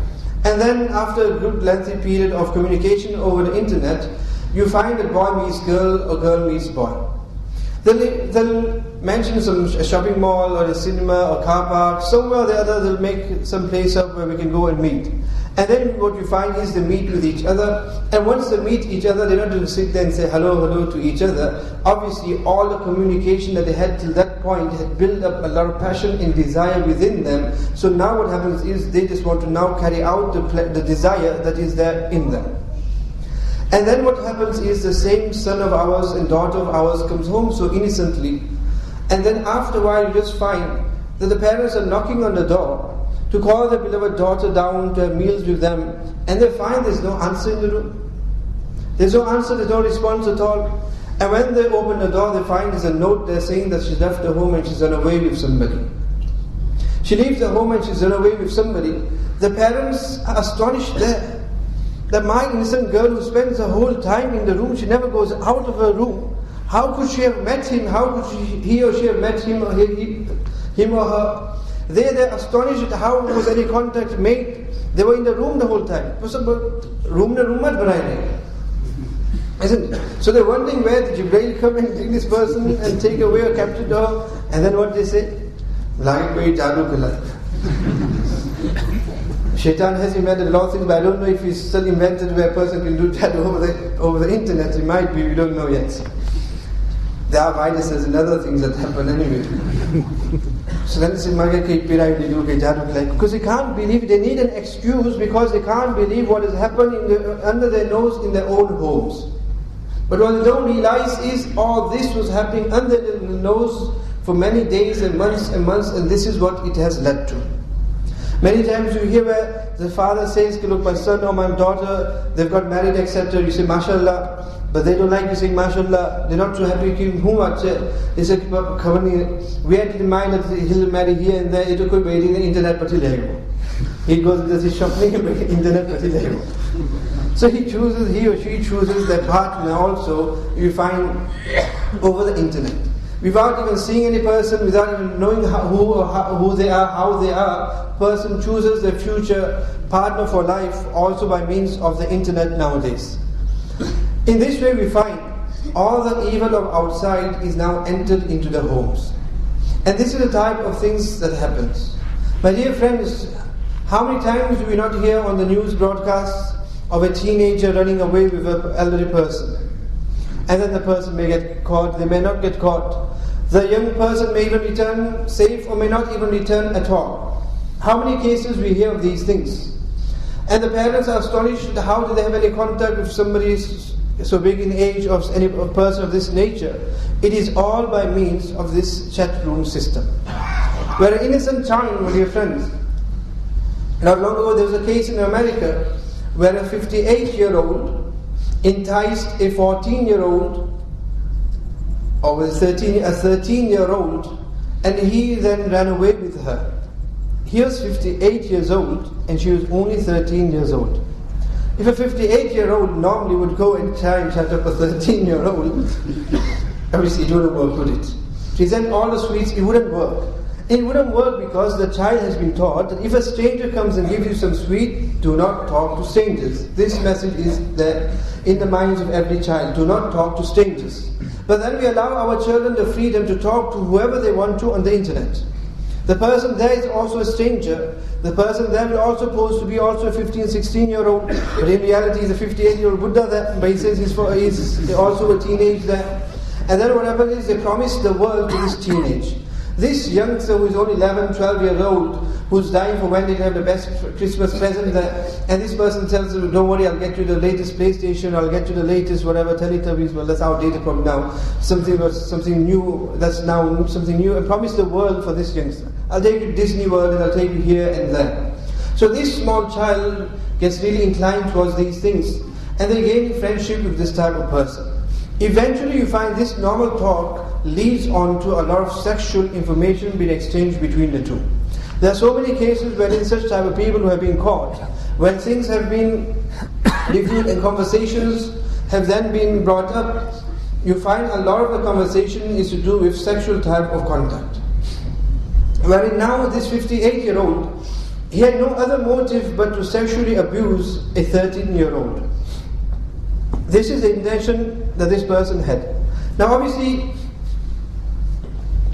[SPEAKER 1] And then after a good lengthy period of communication over the internet, you find that boy meets girl or girl meets boy. They'll mention some shopping mall or a cinema or car park, somewhere or the other they'll make some place up where we can go and meet. And then what you find is they meet with each other, and once they meet each other, they're not going to sit there and say hello to each other. Obviously all the communication that they had till that point had built up a lot of passion and desire within them. So now what happens is they just want to now carry out the desire that is there in them. And then what happens is the same son of ours and daughter of ours comes home so innocently, and then after a while you just find that the parents are knocking on the door to call their beloved daughter down to have meals with them, and they find there's no answer in the room. There's no answer, there's no response at all. And when they open the door, they find there's a note there saying that she's left her home and she's run away with somebody. She leaves her home and she's run away with somebody. The parents are astonished there. That my innocent girl who spends her whole time in the room, she never goes out of her room. How could she have met him? How could he or she have met him or her? They're astonished at how was any contact made. They were in the room the whole time. Isn't it? So they're wondering where did Jibreel come and take this person and take away or capture her. And then what they say? Like way jadoo ke like. Shaitan has invented a lot of things, but I don't know if he's still invented where a person can do that over the internet. It might be, we don't know yet. There are viruses and other things that happen anyway. So then they say, because they can't believe, they need an excuse because they can't believe what has happened under their nose in their own homes. But what they don't realize is all this was happening under their nose for many days and months, and this is what it has led to. Many times you hear where the father says, look, my son or my daughter, they've got married, etc. You say, mashallah. But they don't like you saying, mashallah. They're not so happy. They say, we had in mind that he'll marry here and there. It'll be waiting the internet, but he goes and does his shopping and the internet, but so he or she chooses their partner also, you find, over the internet. Without even seeing any person, without even knowing who they are, how they are, person chooses their future partner for life also by means of the internet nowadays. In this way we find all the evil of outside is now entered into the homes. And this is the type of things that happens. My dear friends, how many times do we not hear on the news broadcasts of a teenager running away with an elderly person? And then the person may get caught, they may not get caught. The young person may even return safe or may not even return at all. How many cases we hear of these things? And the parents are astonished at how do they have any contact with somebody so big in age of any person of this nature. It is all by means of this chat room system. Where an innocent child, my dear friends, not long ago there was a case in America where a 58-year-old enticed a 14-year-old or a 13-year-old, and he then ran away with her. He was 58 years old and she was only 13 years old. If a 58-year-old normally would go and try and chat up a 13-year-old, obviously it wouldn't work, would it? Present all the sweets, it wouldn't work. It wouldn't work because the child has been taught that if a stranger comes and gives you some sweet, do not talk to strangers. This message is there in the minds of every child. Do not talk to strangers. But then we allow our children the freedom to talk to whoever they want to on the internet. The person there is also a stranger. The person there will also supposed to be also a 15, 16-year-old. But in reality he's a 58-year-old Buddha there. But he says he's also a teenage there. And then what happens is they promise the world to this teenage. This youngster who is only 11, 12 years old, who's dying for when they have the best Christmas present, and this person tells them, don't worry, I'll get you the latest PlayStation, I'll get you the latest whatever, Teletubbies, well that's outdated probably now, something new, that's now something new, and promise the world for this youngster. I'll take you to Disney World and I'll take you here and there. So this small child gets really inclined towards these things, and they gain friendship with this type of person. Eventually you find this normal talk leads on to a lot of sexual information being exchanged between the two. There are so many cases wherein such type of people who have been caught, when things have been reviewed and conversations have then been brought up, you find a lot of the conversation is to do with sexual type of contact. Wherein now this 58-year-old, he had no other motive but to sexually abuse a 13-year-old. This is the intention that this person had. Now obviously,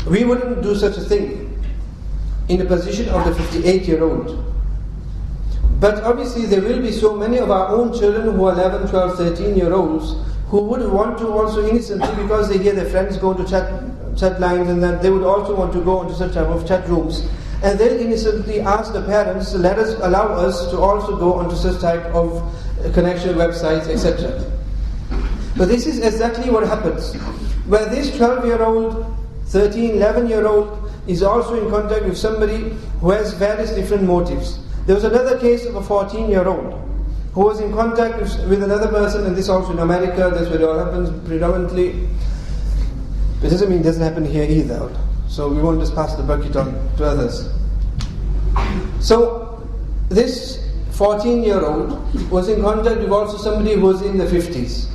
[SPEAKER 1] we wouldn't do such a thing in the position of the 58-year-old. But obviously there will be so many of our own children who are 11, 12, 13-year-olds who would want to also innocently, because they hear their friends go to chat lines, and that they would also want to go into such type of chat rooms, and they'll innocently ask the parents, allow us to also go onto such type of connection websites, etc. But this is exactly what happens, where this 12-year-old, 13, 11-year-old is also in contact with somebody who has various different motives. There was another case of a 14-year-old who was in contact with another person, and this also in America, that's where it all happens predominantly. It doesn't mean it doesn't happen here either. So we won't just pass the bucket on to others. So this 14-year-old was in contact with also somebody who was in the 50s.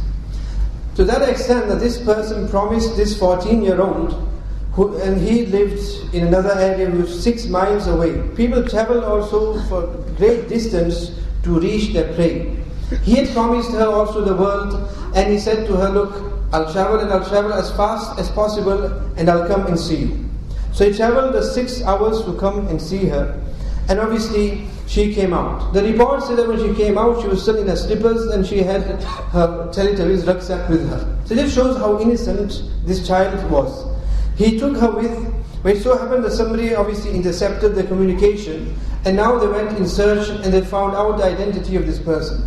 [SPEAKER 1] To that extent that this person promised this 14-year-old, and he lived in another area which was 6 miles away. People travel also for great distance to reach their prey. He had promised her also the world, and he said to her, look, I'll travel as fast as possible, and I'll come and see you. So he traveled the 6 hours to come and see her, and obviously she came out. The report said that when she came out, she was still in her slippers, and she had her Teletubbies rucksack with her. So this shows how innocent this child was. He took her with, but it so happened that somebody obviously intercepted the communication, and now they went in search and they found out the identity of this person.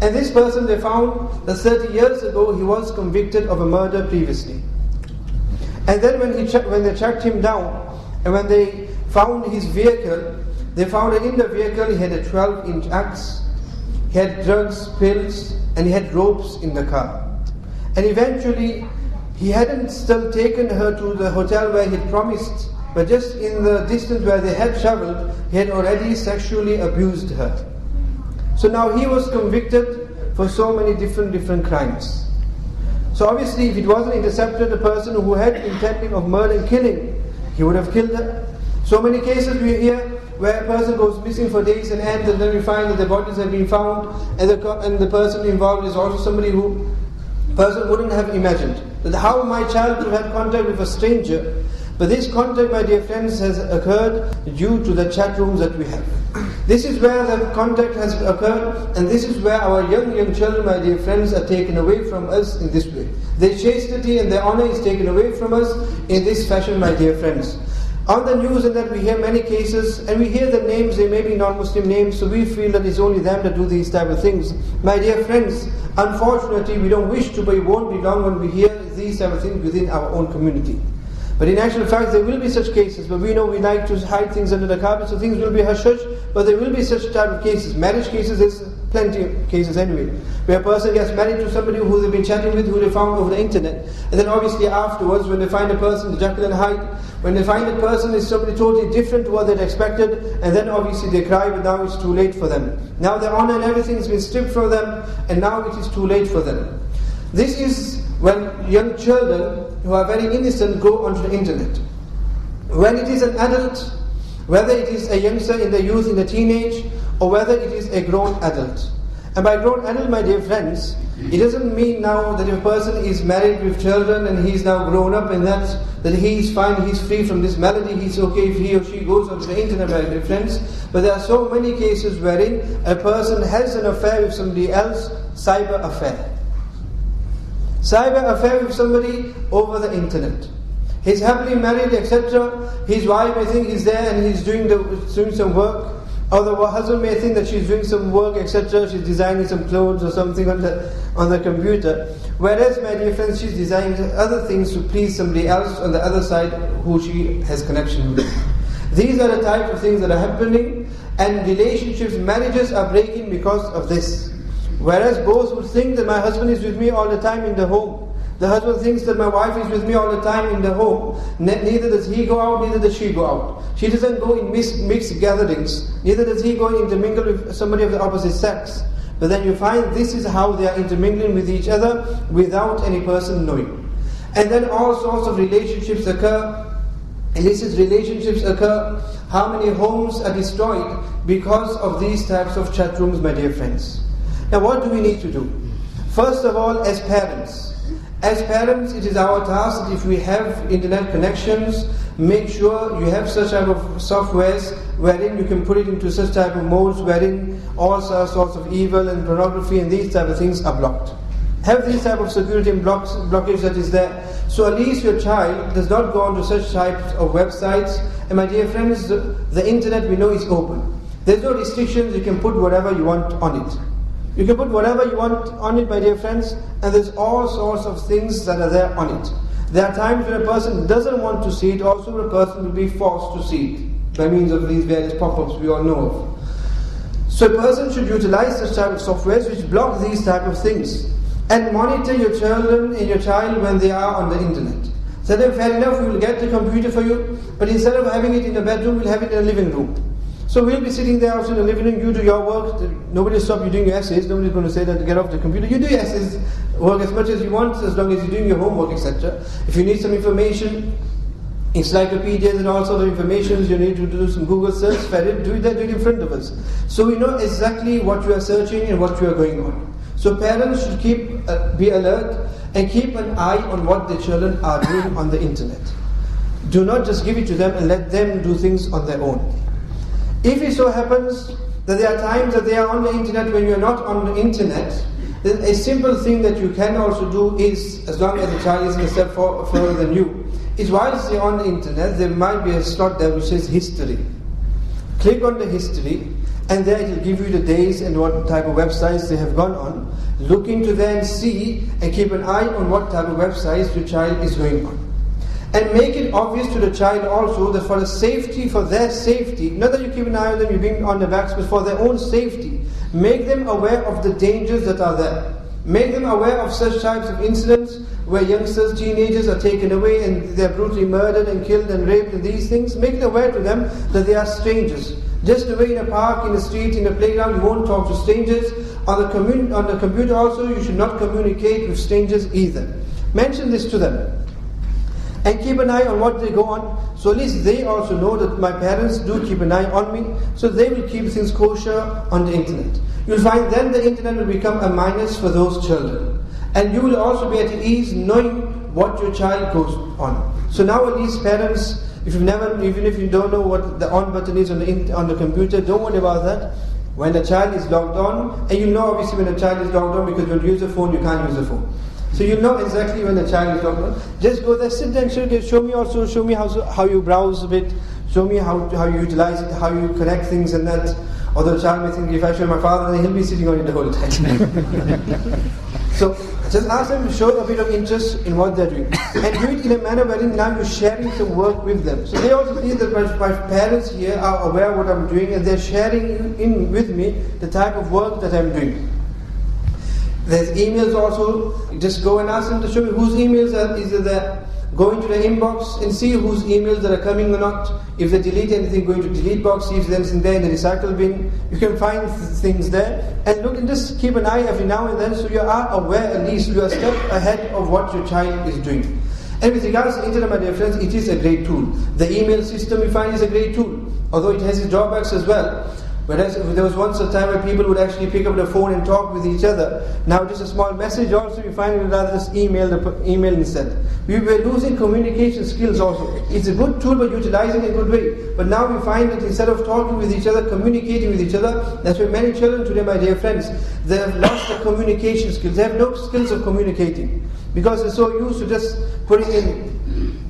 [SPEAKER 1] And this person, they found that 30 years ago he was convicted of a murder previously. And then when they tracked him down, and when they found his vehicle, they found that in the vehicle he had a 12-inch axe, he had drugs, pills, and he had ropes in the car. And eventually, he hadn't still taken her to the hotel where he had promised, but just in the distance where they had traveled, he had already sexually abused her. So now he was convicted for so many different crimes. So obviously if it wasn't intercepted, a person who had intending of murder and killing, he would have killed her. So many cases we hear where a person goes missing for days and ends, and then we find that the bodies have been found, and the person involved is also somebody who person wouldn't have imagined. That how my child could have contact with a stranger. But this contact, my dear friends, has occurred due to the chat rooms that we have. This is where the contact has occurred, and this is where our young children, my dear friends, are taken away from us in this way. Their chastity and their honor is taken away from us in this fashion, my dear friends. On the news and that we hear many cases, and we hear the names, they may be non-Muslim names, so we feel that it's only them that do these type of things. My dear friends, unfortunately we don't wish to, but it won't be long when we hear these type of things within our own community. But in actual fact, there will be such cases, but we know we like to hide things under the carpet, so things will be hush-hush, but there will be such type of cases. Marriage cases, there's plenty of cases anyway, where a person gets married to somebody who they've been chatting with, who they found over the internet, and then obviously afterwards, when they find a person, the Jekyll and Hyde, when they find a person is somebody totally different to what they'd expected, and then obviously they cry, but now it's too late for them. Now their honor and everything has been stripped from them, and now it is too late for them. This is when young children who are very innocent go onto the internet. When it is an adult, whether it is a youngster in the youth, in the teenage, or whether it is a grown adult. And by grown adult, my dear friends, it doesn't mean now that if a person is married with children and he is now grown up and that he is fine, he is free from this malady, he is okay if he or she goes onto the internet, my dear friends. But there are so many cases wherein a person has an affair with somebody else, cyber affair. Cyber affair with somebody over the internet. He's happily married, etc. His wife may think he's there and he's doing some work. Or the husband may think that she's doing some work, etc. She's designing some clothes or something on the computer. Whereas, my dear friends, she's designing other things to please somebody else on the other side who she has connection with. These are the types of things that are happening, and relationships, marriages are breaking because of this. Whereas both would think that my husband is with me all the time in the home. The husband thinks that my wife is with me all the time in the home. Neither does he go out, neither does she go out. She doesn't go in mixed gatherings. Neither does he go and intermingle with somebody of the opposite sex. But then you find this is how they are intermingling with each other without any person knowing. And then all sorts of relationships occur. Illicit relationships occur. How many homes are destroyed because of these types of chat rooms, my dear friends? Now what do we need to do? First of all, as parents, it is our task that if we have internet connections, make sure you have such type of softwares wherein you can put it into such type of modes wherein all sorts of evil and pornography and these type of things are blocked. Have these type of security and blockage that is there. So at least your child does not go onto such types of websites. And my dear friends, the internet we know is open. There's no restrictions, you can put whatever you want on it. You can put whatever you want on it, my dear friends, and there's all sorts of things that are there on it. There are times when a person doesn't want to see it, also a person will be forced to see it by means of these various pop-ups we all know of. So a person should utilize this type of softwares which block these type of things, and monitor your children and your child when they are on the internet. So then fair enough, we will get the computer for you, but instead of having it in the bedroom, we'll have it in the living room. So we'll be sitting there also in the living room, you do your work, nobody will stop you doing your essays, nobody's going to say that to get off the computer. You do your essays, work as much as you want, as long as you're doing your homework, etc. If you need some information, encyclopedias and all sorts of information, you need to do some Google search, do it in front of us. So we know exactly what you are searching and what you are going on. So parents should be alert and keep an eye on what the children are doing on the internet. Do not just give it to them and let them do things on their own. If it so happens that there are times that they are on the internet when you are not on the internet, then a simple thing that you can also do is, as long as the child isn't a step further than you, is whilst they're on the internet, there might be a slot there which says history. Click on the history, and there it will give you the days and what type of websites they have gone on. Look into there and see, and keep an eye on what type of websites your child is going on. And make it obvious to the child also that for their safety, not that you keep an eye on them, you bring on the backs, but for their own safety, make them aware of the dangers that are there. Make them aware of such types of incidents where youngsters, teenagers are taken away and they're brutally murdered and killed and raped and these things. Make it aware to them that they are strangers. Just the way in a park, in a street, in a playground, you won't talk to strangers. On the computer also, you should not communicate with strangers either. Mention this to them. And keep an eye on what they go on, so at least they also know that my parents do keep an eye on me, so they will keep things kosher on the internet. You'll find then the internet will become a minus for those children. And you will also be at ease knowing what your child goes on. So now at least parents, even if you don't know what the on button is on the computer, don't worry about that. When the child is logged on, and you know obviously when the child is logged on, because when you use the phone, you can't use the phone. So you know exactly when the child is logged on. Just go there, sit there and show me how you browse a bit, show me how you utilize it, how you connect things and that. Although the child may think, if I show my father, then he'll be sitting on it the whole time. So just ask them to show a bit of interest in what they're doing. And do it in a manner wherein now you're sharing some work with them. So they also feel that my parents here are aware of what I'm doing and they're sharing in with me the type of work that I'm doing. There's emails also. Just go and ask them to show me whose emails is there. Go into the inbox and see whose emails that are coming or not. If they delete anything, go into delete box, see if there's anything there in the recycle bin. You can find things there. And look and just keep an eye every now and then so you are aware, at least you are a step ahead of what your child is doing. And with regards to internet, my dear friends, it is a great tool. The email system we find is a great tool, although it has its drawbacks as well. Whereas there was once a time where people would actually pick up the phone and talk with each other. Now just a small message also, we find we'd rather just email instead. We were losing communication skills also. It's a good tool but utilizing it in a good way. But now we find that instead of talking with each other, communicating with each other, that's why many children today, my dear friends, they have lost the communication skills. They have no skills of communicating. Because they're so used to just putting in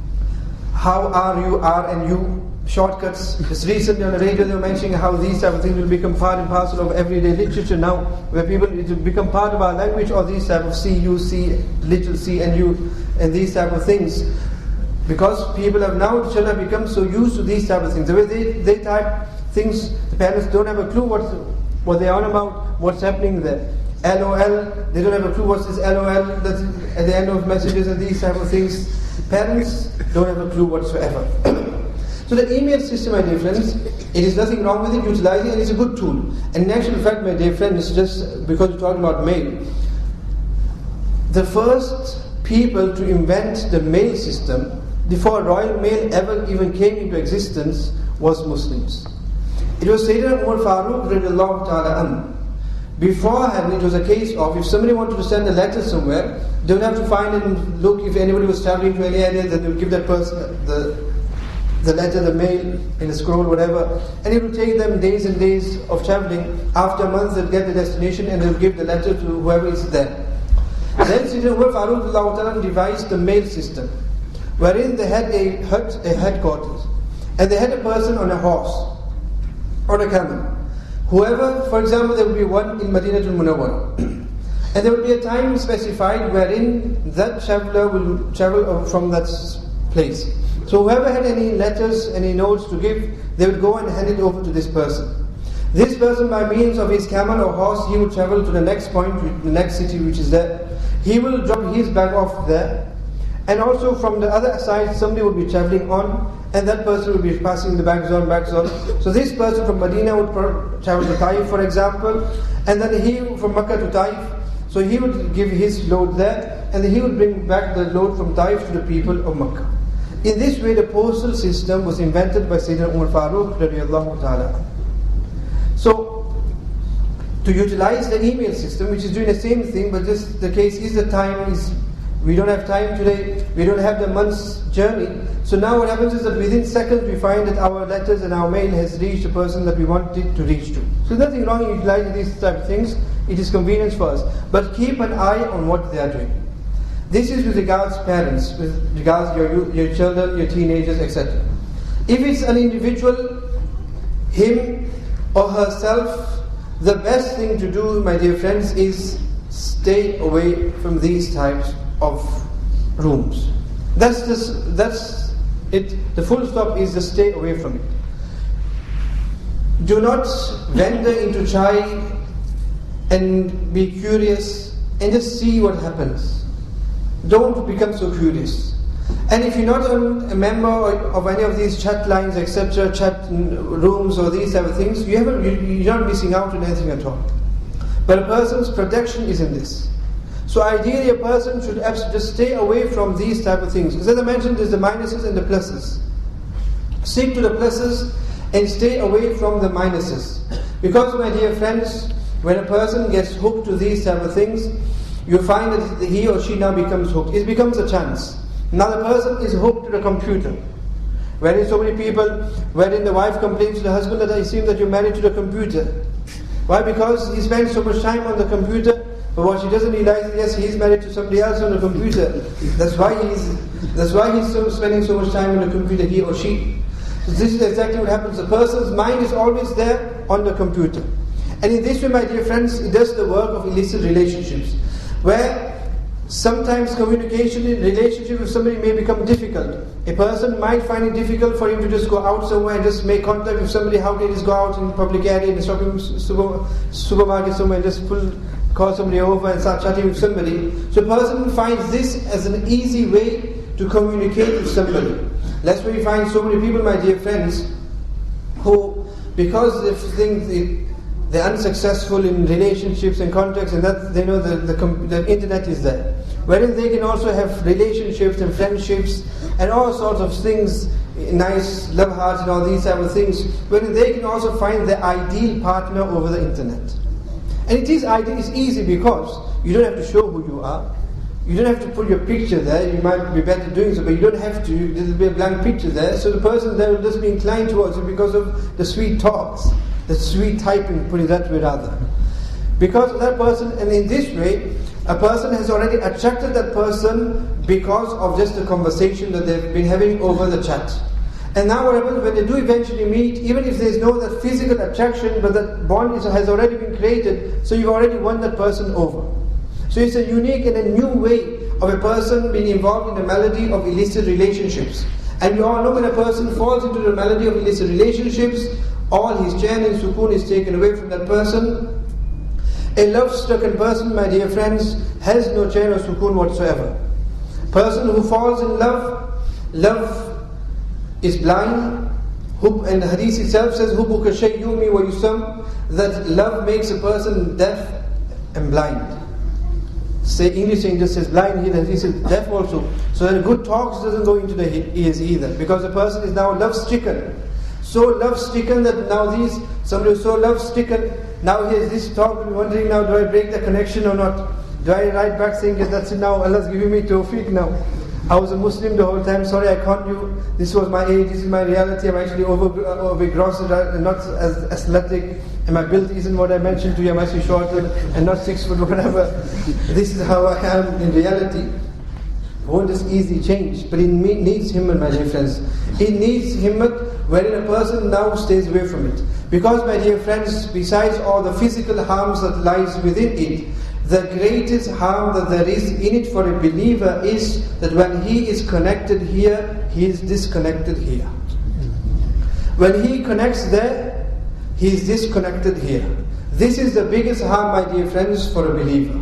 [SPEAKER 1] how are and you shortcuts. Just recently on the radio they were mentioning how these type of things will become part and parcel of everyday literature now, where people, it will become part of our language, or these type of C, U, C, little c and U, and these type of things. Because people have now, children have become so used to these type of things. The way they type things, the parents don't have a clue what they're on about, what's happening there. LOL, they don't have a clue what's this LOL that's at the end of messages and these type of things. Parents don't have a clue whatsoever. So the email system, my dear friends, it is nothing wrong with it, utilizing it, and it's a good tool. And in actual fact, my dear friends, just because we're talking about mail, the first people to invent the mail system, before Royal Mail ever even came into existence, was Muslims. It was Sayyidina Umar Farooq radiallahu ta'ala anhu. Beforehand, it was a case of, if somebody wanted to send a letter somewhere, they would have to find and look if anybody was traveling to any area, then they would give that person the letter, the mail, in a scroll, whatever, and it would take them days and days of traveling. After a month, they'll get the destination and they'll give the letter to whoever is there. Then Sayyidina Umar Farooq radiallahu ta'ala devised the mail system, wherein they had a headquarters, and they had a person on a horse, on a camel. Whoever, for example, there would be one in Madinatul Munawwara, and there would be a time specified wherein that traveler will travel from that place. So whoever had any letters, any notes to give, they would go and hand it over to this person. This person, by means of his camel or horse, he would travel to the next point, the next city which is there. He will drop his bag off there, and also from the other side, somebody would be traveling on, and that person would be passing the bags on. So this person from Medina would travel to Taif, for example, and then he from Makkah to Taif, so he would give his load there, and then he would bring back the load from Taif to the people of Makkah. In this way, the postal system was invented by Sayyidina Umar Farooq radiallahu ta'ala. So, to utilize the email system, which is doing the same thing, but just the case is we don't have time today, we don't have the month's journey. So now what happens is that within seconds we find that our letters and our mail has reached the person that we want it to reach to. So there's nothing wrong in utilizing these type of things, it is convenience for us. But keep an eye on what they are doing. This is with regards parents, with regards your children, your teenagers, etc. If it's an individual, him or herself, the best thing to do, my dear friends, is stay away from these types of rooms. That's it. The full stop is just stay away from it. Do not venture into try and be curious and just see what happens. Don't become so curious. And if you're not a member of any of these chat lines, etc., chat rooms or these type of things, you're not missing out on anything at all. But a person's protection is in this. So ideally a person should just stay away from these type of things. As I mentioned, there's the minuses and the pluses. Stick to the pluses and stay away from the minuses. Because, my dear friends, when a person gets hooked to these type of things, you find that he or she now becomes hooked. It becomes a chance. Now the person is hooked to the computer. Wherein so many people, wherein the wife complains to the husband that I seem that you're married to the computer. Why? Because he spends so much time on the computer, but what she doesn't realize is, yes, he's married to somebody else on the computer. That's why he's spending so much time on the computer, he or she. So this is exactly what happens. The person's mind is always there on the computer. And in this way, my dear friends, it does the work of illicit relationships, where sometimes communication in relationship with somebody may become difficult. A person might find it difficult for him to just go out somewhere and just make contact with somebody. How can he just go out in public area, in a supermarket somewhere and just call somebody over and start chatting with somebody? So a person finds this as an easy way to communicate with somebody. That's why you find so many people, my dear friends, who, because they think they're unsuccessful in relationships and contacts, and that they know the internet is there. Wherein they can also have relationships and friendships and all sorts of things, nice love hearts and all these type of things, wherein they can also find their ideal partner over the internet. And it is ideal, it's easy because you don't have to show who you are. You don't have to put your picture there. You might be better doing so, but you don't have to. There'll be a blank picture there. So the person there will just be inclined towards you because of the sweet talks, the sweet typing, put it that way rather. Because of that person, and in this way, A person has already attracted that person because of just the conversation that they've been having over the chat. And now what happens when they do eventually meet, even if there's no that physical attraction, but that bond has already been created, so you've already won that person over. So it's a unique and a new way of a person being involved in the melody of illicit relationships. And we all know when a person falls into the melody of illicit relationships, all his chain and sukoon is taken away from that person. A love-stricken person, my dear friends, has no chain or sukoon whatsoever. Person who falls in love, love is blind. And the hadith itself says, Hubbuka shayyumi wa yusam, that love makes a person deaf and blind. Say English just says blind here, the hadith says deaf also. So that good talks doesn't go into the ears either, because the person is now love-stricken. So love-stricken that now somebody who's so love-stricken, now he has this talk, wondering now, do I break the connection or not? Do I write back saying, yes, that's it now, Allah's giving me tawfiq now. I was a Muslim the whole time, sorry I can't do, this was my age, this is my reality, I'm actually overgrossed, not as athletic, and my build isn't what I mentioned to you, I'm actually shorter and not 6 foot, whatever. This is how I am in reality. Won't just easily change, but it needs himmat, my dear friends. It needs himmat wherein a person now stays away from it. Because, my dear friends, besides all the physical harms that lies within it, the greatest harm that there is in it for a believer is that when he is connected here, he is disconnected here. When he connects there, he is disconnected here. This is the biggest harm, my dear friends, for a believer.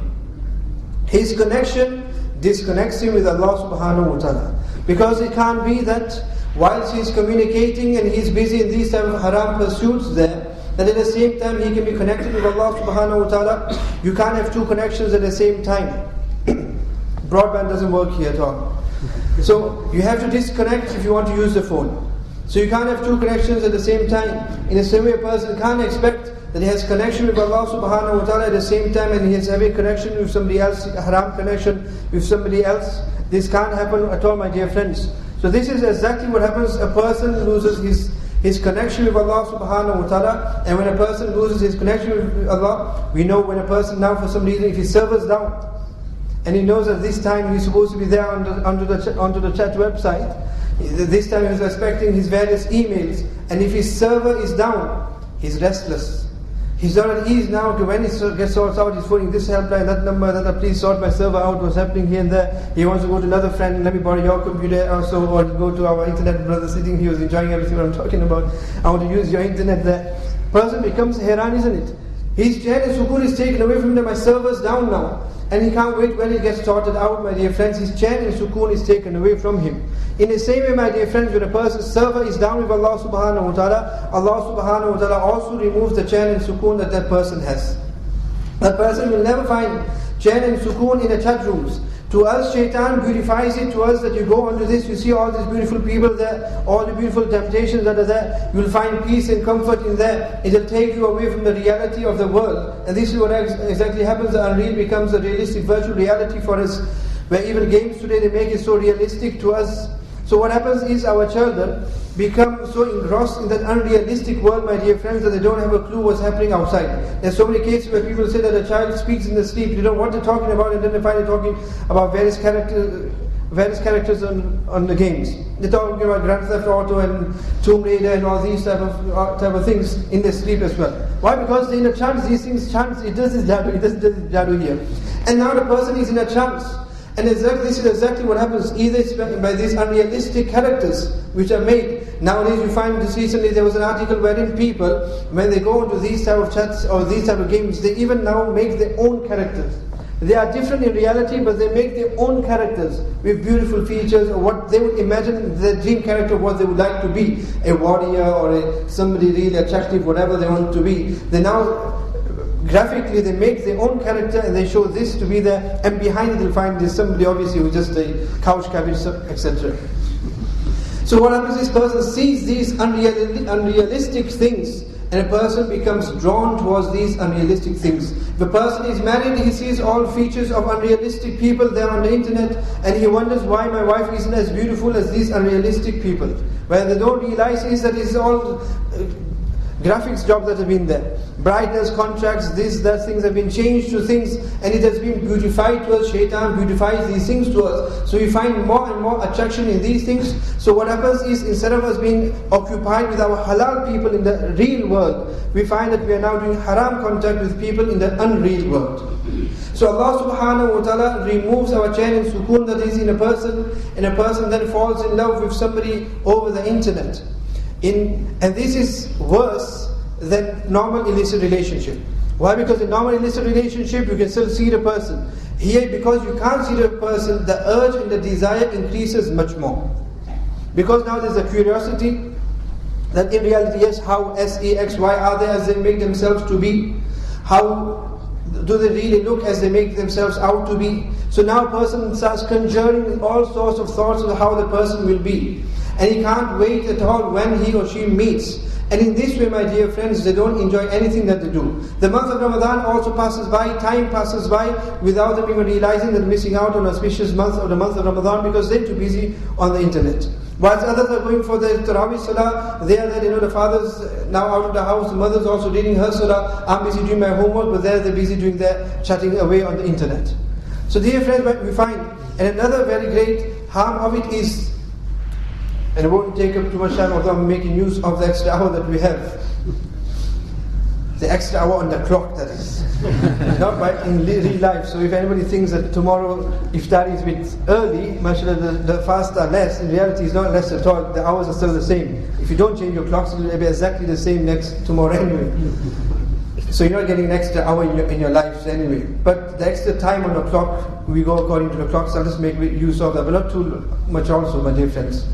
[SPEAKER 1] His connection disconnects him with Allah subhanahu wa ta'ala. Because it can't be that whilst he's communicating and he's busy in these type of haram pursuits there, that at the same time he can be connected with Allah subhanahu wa ta'ala. You can't have two connections at the same time. Broadband doesn't work here at all. So you have to disconnect if you want to use the phone. So you can't have two connections at the same time. In the same way, a person can't expect that he has connection with Allah subhanahu wa ta'ala at the same time and he is having connection with somebody else, a haram connection with somebody else. This can't happen at all, my dear friends. So this is exactly what happens. A person loses his connection with Allah subhanahu wa ta'ala, and when a person loses his connection with Allah, we know when a person now for some reason, if his server's down, and he knows that this time he's supposed to be there onto the chat website, this time he's expecting his various emails, and if his server is down, he's restless. He's not at ease now. When he gets sorted out, he's phoning this helpline, that number, that please sort my server out, what's happening here and there. He wants to go to another friend, let me borrow your computer also, or go to our internet brother sitting, he was enjoying everything what I'm talking about. I want to use your internet there. Person becomes hairan, isn't it? His chain and sukoon is taken away from him, my server's down now. And he can't wait when he gets sorted out, my dear friends. His chain and sukoon is taken away from him. In the same way, my dear friends, when a person's server is down with Allah subhanahu wa ta'ala, Allah subhanahu wa ta'ala also removes the chain and sukoon that person has. That person will never find chain and sukoon in the chat rooms. To us, shaitan beautifies it to us that you go onto this, you see all these beautiful people there, all the beautiful temptations that are there, you will find peace and comfort in there. It will take you away from the reality of the world. And this is what exactly happens. The unreal becomes a realistic virtual reality for us. Where even games today, they make it so realistic to us. So what happens is our children become so engrossed in that unrealistic world, my dear friends, that they don't have a clue what's happening outside. There's so many cases where people say that a child speaks in the sleep, you know what they're talking about, and then they find they're talking about various characters on the games. They're talking about Grand Theft Auto and Tomb Raider and all these type of things in their sleep as well. Why? Because they're in a trance, these things trance, it does this jadoo, it doesn't do this jadoo here. And now the person is in a trance. And this is exactly what happens, either it's by these unrealistic characters which are made. Nowadays you find this recently there was an article wherein people, when they go into these type of chats or these type of games, they even now make their own characters. They are different in reality, but they make their own characters with beautiful features or what they would imagine their dream character, what they would like to be. A warrior or somebody really attractive, whatever they want to be. They now graphically they make their own character and they show this to be there, and behind it they'll find there's somebody obviously who's just a couch cabbage, etc. So what happens is, person sees these unrealistic things, and a person becomes drawn towards these unrealistic things. If a person is married, he sees all features of unrealistic people there on the internet, and he wonders why my wife isn't as beautiful as these unrealistic people. Where they don't realize is that it's all graphics jobs that have been there. brightness contracts, this, that, things have been changed to things, and it has been beautified to us. Shaitan beautifies these things to us. So we find more and more attraction in these things. So what happens is, instead of us being occupied with our halal people in the real world, we find that we are now doing haram contact with people in the unreal world. So Allah subhanahu wa ta'ala removes our chain and sukoon that is in a person, and a person then falls in love with somebody over the internet. And this is worse than normal illicit relationship. Why? Because in normal illicit relationship you can still see the person. Here, because you can't see the person, the urge and the desire increases much more. Because now there's a curiosity that in reality, yes, how S-E-X-Y are they as they make themselves to be? How do they really look as they make themselves out to be? So now a person starts conjuring all sorts of thoughts of how the person will be. And he can't wait at all when he or she meets. And in this way, my dear friends, they don't enjoy anything that they do. The month of Ramadan also passes by, time passes by, without them even realizing that they're missing out on an auspicious month or the month of Ramadan, because they're too busy on the internet. Whilst others are going for the Tarawih Salah, they are there, the father's now out of the house, the mother's also reading her Salah, I'm busy doing my homework, but they're busy doing their chatting away on the internet. So dear friends, what we find, and another very great harm of it is, and I won't take up too much time, although I'm making use of the extra hour that we have. The extra hour on the clock, that is. Not by in real life. So if anybody thinks that tomorrow iftar is a bit early, mashallah, the fasts are less, in reality it's not less at all. The hours are still the same. If you don't change your clocks, it will be exactly the same next tomorrow anyway. So you're not getting an extra hour in your lives anyway. But the extra time on the clock, we go according to the clock, so let's make use of that. But not too much also, my dear friends.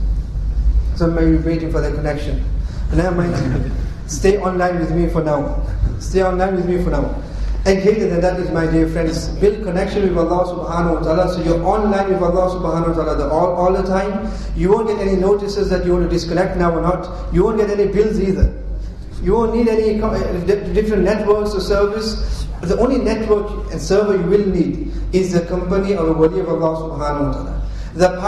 [SPEAKER 1] Some may be waiting for their connection. And I might stay online with me for now. Stay online with me for now. And greater than that is, my dear friends, build connection with Allah subhanahu wa ta'ala. So you're online with Allah subhanahu wa ta'ala all the time. You won't get any notices that you want to disconnect now or not. You won't get any bills either. You won't need any different networks or service. The only network and server you will need is the company of a wali of Allah subhanahu wa ta'ala. The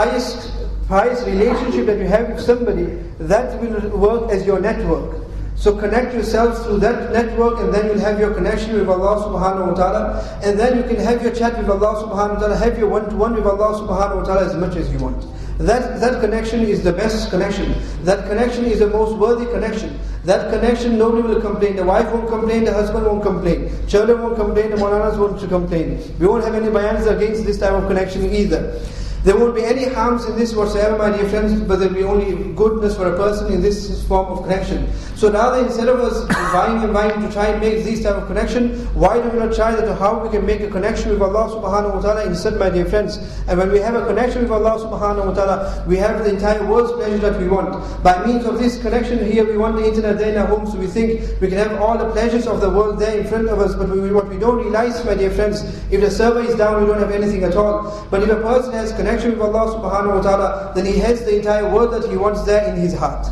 [SPEAKER 1] pious relationship that you have with somebody, that will work as your network. So connect yourself through that network, and then you'll have your connection with Allah subhanahu wa ta'ala, and then you can have your chat with Allah subhanahu wa ta'ala, have your one-to-one with Allah subhanahu wa ta'ala as much as you want. That connection is the best connection. That connection is the most worthy connection. That connection, nobody will complain. The wife won't complain, the husband won't complain. Children won't complain, the Maulanas won't complain. We won't have any bayans against this type of connection either. There won't be any harms in this whatsoever, my dear friends, but there will be only goodness for a person in this form of connection. So rather, instead of us vying to try and make this type of connection, why do we not try that how we can make a connection with Allah subhanahu wa ta'ala instead, my dear friends? And when we have a connection with Allah subhanahu wa ta'ala, we have the entire world's pleasure that we want. By means of this connection here, we want the internet there in our homes, so we think we can have all the pleasures of the world there in front of us, but what we don't realize, my dear friends, if the server is down, we don't have anything at all. But if a person has connection with Allah subhanahu wa ta'ala, then he has the entire world that he wants there in his heart.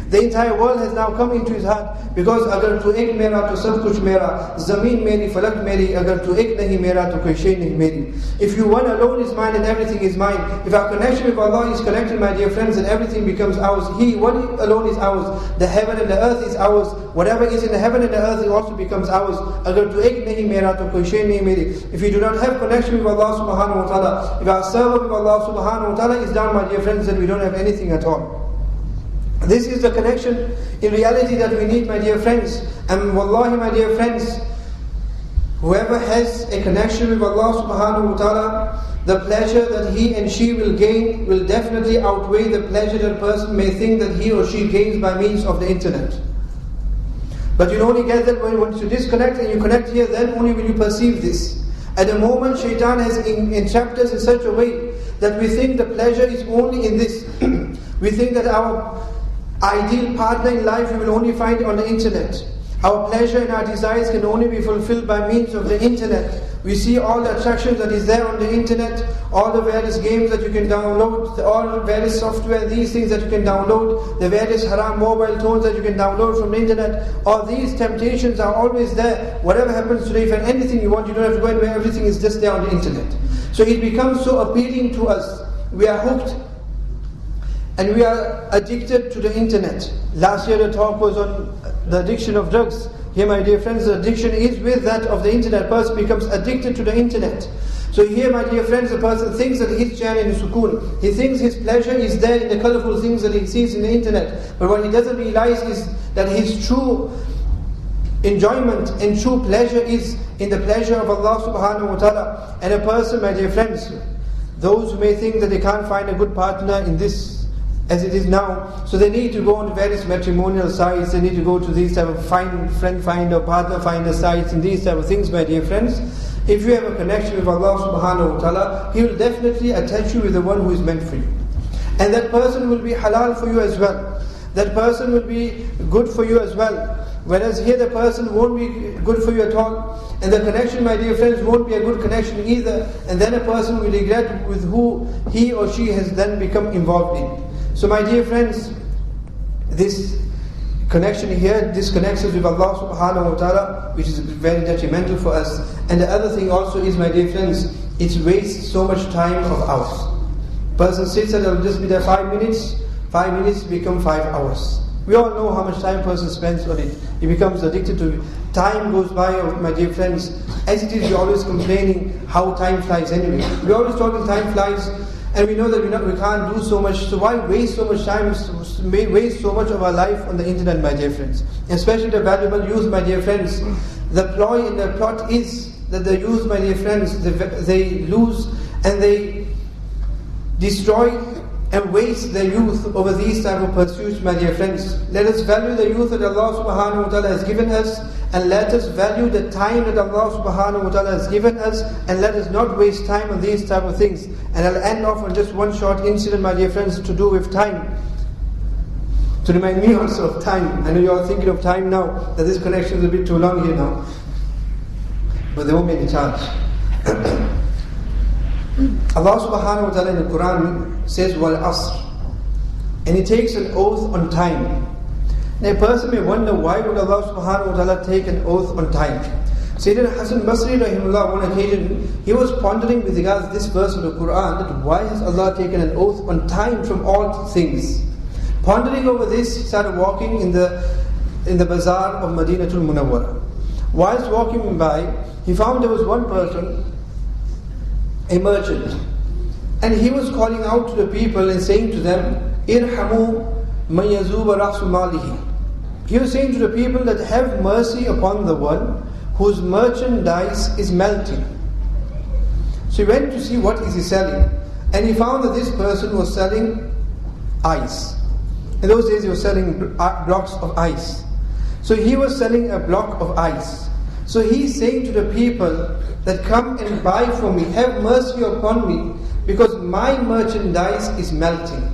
[SPEAKER 1] The entire world has now come into his heart, because agar tu ek mera to sab kuch mera, zameen meri falak meri, agar tu ek nahi mera to koi shay nahi meri. If you one alone is mine, then everything is mine. If our connection with Allah is connected, my dear friends, then everything becomes ours. He one alone is ours. The heaven and the earth is ours. Whatever is in the heaven and the earth, it also becomes ours. Agar tu ek nahi mera to koi shay nahi meri. If you do not have connection with Allah subhanahu wa ta'ala, if our server with Allah subhanahu wa ta'ala is down, my dear friends, then we don't have anything at all. This is the connection in reality that we need, my dear friends. And wallahi, my dear friends, whoever has a connection with Allah subhanahu wa ta'ala, the pleasure that he and she will gain will definitely outweigh the pleasure that a person may think that he or she gains by means of the internet. But you only get that when you disconnect and you connect here, then only will you perceive this. At the moment, shaitan has entrapped us in such a way that we think the pleasure is only in this. We think that our ideal partner in life we will only find on the internet. Our pleasure and our desires can only be fulfilled by means of the internet. We see all the attractions that is there on the internet, all the various games that you can download, all the various software, these things that you can download, the various haram mobile phones that you can download from the internet. All these temptations are always there. Whatever happens today, if you have anything you want, you don't have to go anywhere, everything is just there on the internet. So it becomes so appealing to us. We are hooked. And we are addicted to the internet. Last year the talk was on the addiction of drugs. Here, my dear friends, the addiction is with that of the internet. Person becomes addicted to the internet. So here, my dear friends, the person thinks that his chan and his sukoon, he thinks his pleasure is there in the colorful things that he sees in the internet. But what he doesn't realize is that his true enjoyment and true pleasure is in the pleasure of Allah subhanahu wa ta'ala. And a person, my dear friends, those who may think that they can't find a good partner in this as it is now, so they need to go on various matrimonial sites, they need to go to these type of friend finder, partner finder sites and these type of things, my dear friends. If you have a connection with Allah subhanahu wa ta'ala, He will definitely attach you with the one who is meant for you. And that person will be halal for you as well. That person will be good for you as well. Whereas here the person won't be good for you at all. And the connection, my dear friends, won't be a good connection either. And then a person will regret with who he or she has then become involved in. So my dear friends, this connection here disconnects us with Allah subhanahu wa ta'ala, which is very detrimental for us. And the other thing also is, my dear friends, it wastes so much time of ours. Person sits and it'll just be there 5 minutes, 5 minutes become 5 hours. We all know how much time a person spends on it. He becomes addicted to it. Time goes by, my dear friends. As it is, we're always complaining how time flies anyway. We're always talking time flies, and we know that we can't do so much. So why waste so much time, waste so much of our life on the internet, my dear friends? Especially the valuable youth, my dear friends. The ploy and the plot is that the youth, my dear friends, they lose and they destroy and waste their youth over these type of pursuits, my dear friends. Let us value the youth that Allah subhanahu wa ta'ala has given us, and let us value the time that Allah subhanahu wa ta'ala has given us, and let us not waste time on these type of things. And I'll end off on just one short incident, my dear friends, to do with time. To remind me also of time. I know you're all thinking of time now, that this connection is a bit too long here now. But there won't be any charge. Allah subhanahu wa ta'ala in the Quran says, Wal Asr. And He takes an oath on time. Now a person may wonder, why would Allah subhanahu wa ta'ala take an oath on time? Sayyidina Hasan Basri rahimahullah, on one occasion, he was pondering with regards to this verse of the Quran, that why has Allah taken an oath on time from all things? Pondering over this, he started walking in the bazaar of Madinatul Munawwara. Whilst walking by, he found there was one person, a merchant, and he was calling out to the people and saying to them, Irhamu man yazuba ra'su malihi. He was saying to the people that have mercy upon the one whose merchandise is melting. So he went to see what is he selling, and he found that this person was selling ice. In those days he was selling blocks of ice. So he was selling a block of ice. So he's saying to the people that come and buy from me, have mercy upon me, because my merchandise is melting.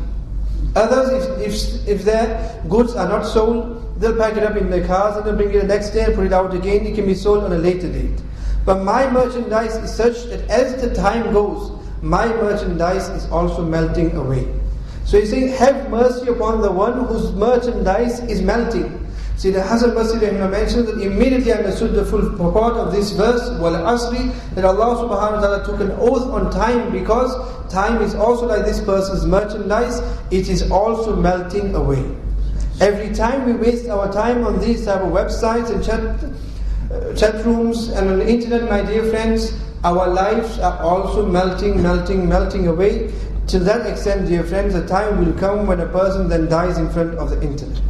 [SPEAKER 1] Others, if their goods are not sold, they'll pack it up in their cars and they'll bring it the next day and put it out again. It can be sold on a later date. But my merchandise is such that as the time goes, my merchandise is also melting away. So he's saying, have mercy upon the one whose merchandise is melting. See, the Hasan Basri mentioned that immediately understood the full purport of this verse, Wal Asri, that Allah subhanahu wa ta'ala took an oath on time, because time is also like this person's merchandise, it is also melting away. Every time we waste our time on these type of websites and chat rooms and on the internet, my dear friends, our lives are also melting away. To that extent, dear friends, a time will come when a person then dies in front of the internet.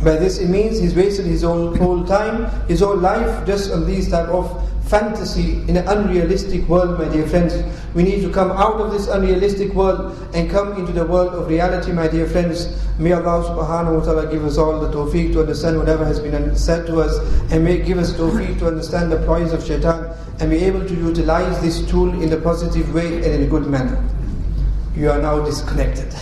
[SPEAKER 1] By this it means he's wasted his whole time, his whole life just on these type of fantasy in an unrealistic world, my dear friends. We need to come out of this unrealistic world and come into the world of reality, my dear friends. May Allah subhanahu wa ta'ala give us all the tawfiq to understand whatever has been said to us, and may give us tawfiq to understand the ploys of shaitan, and be able to utilize this tool in a positive way and in a good manner. You are now disconnected.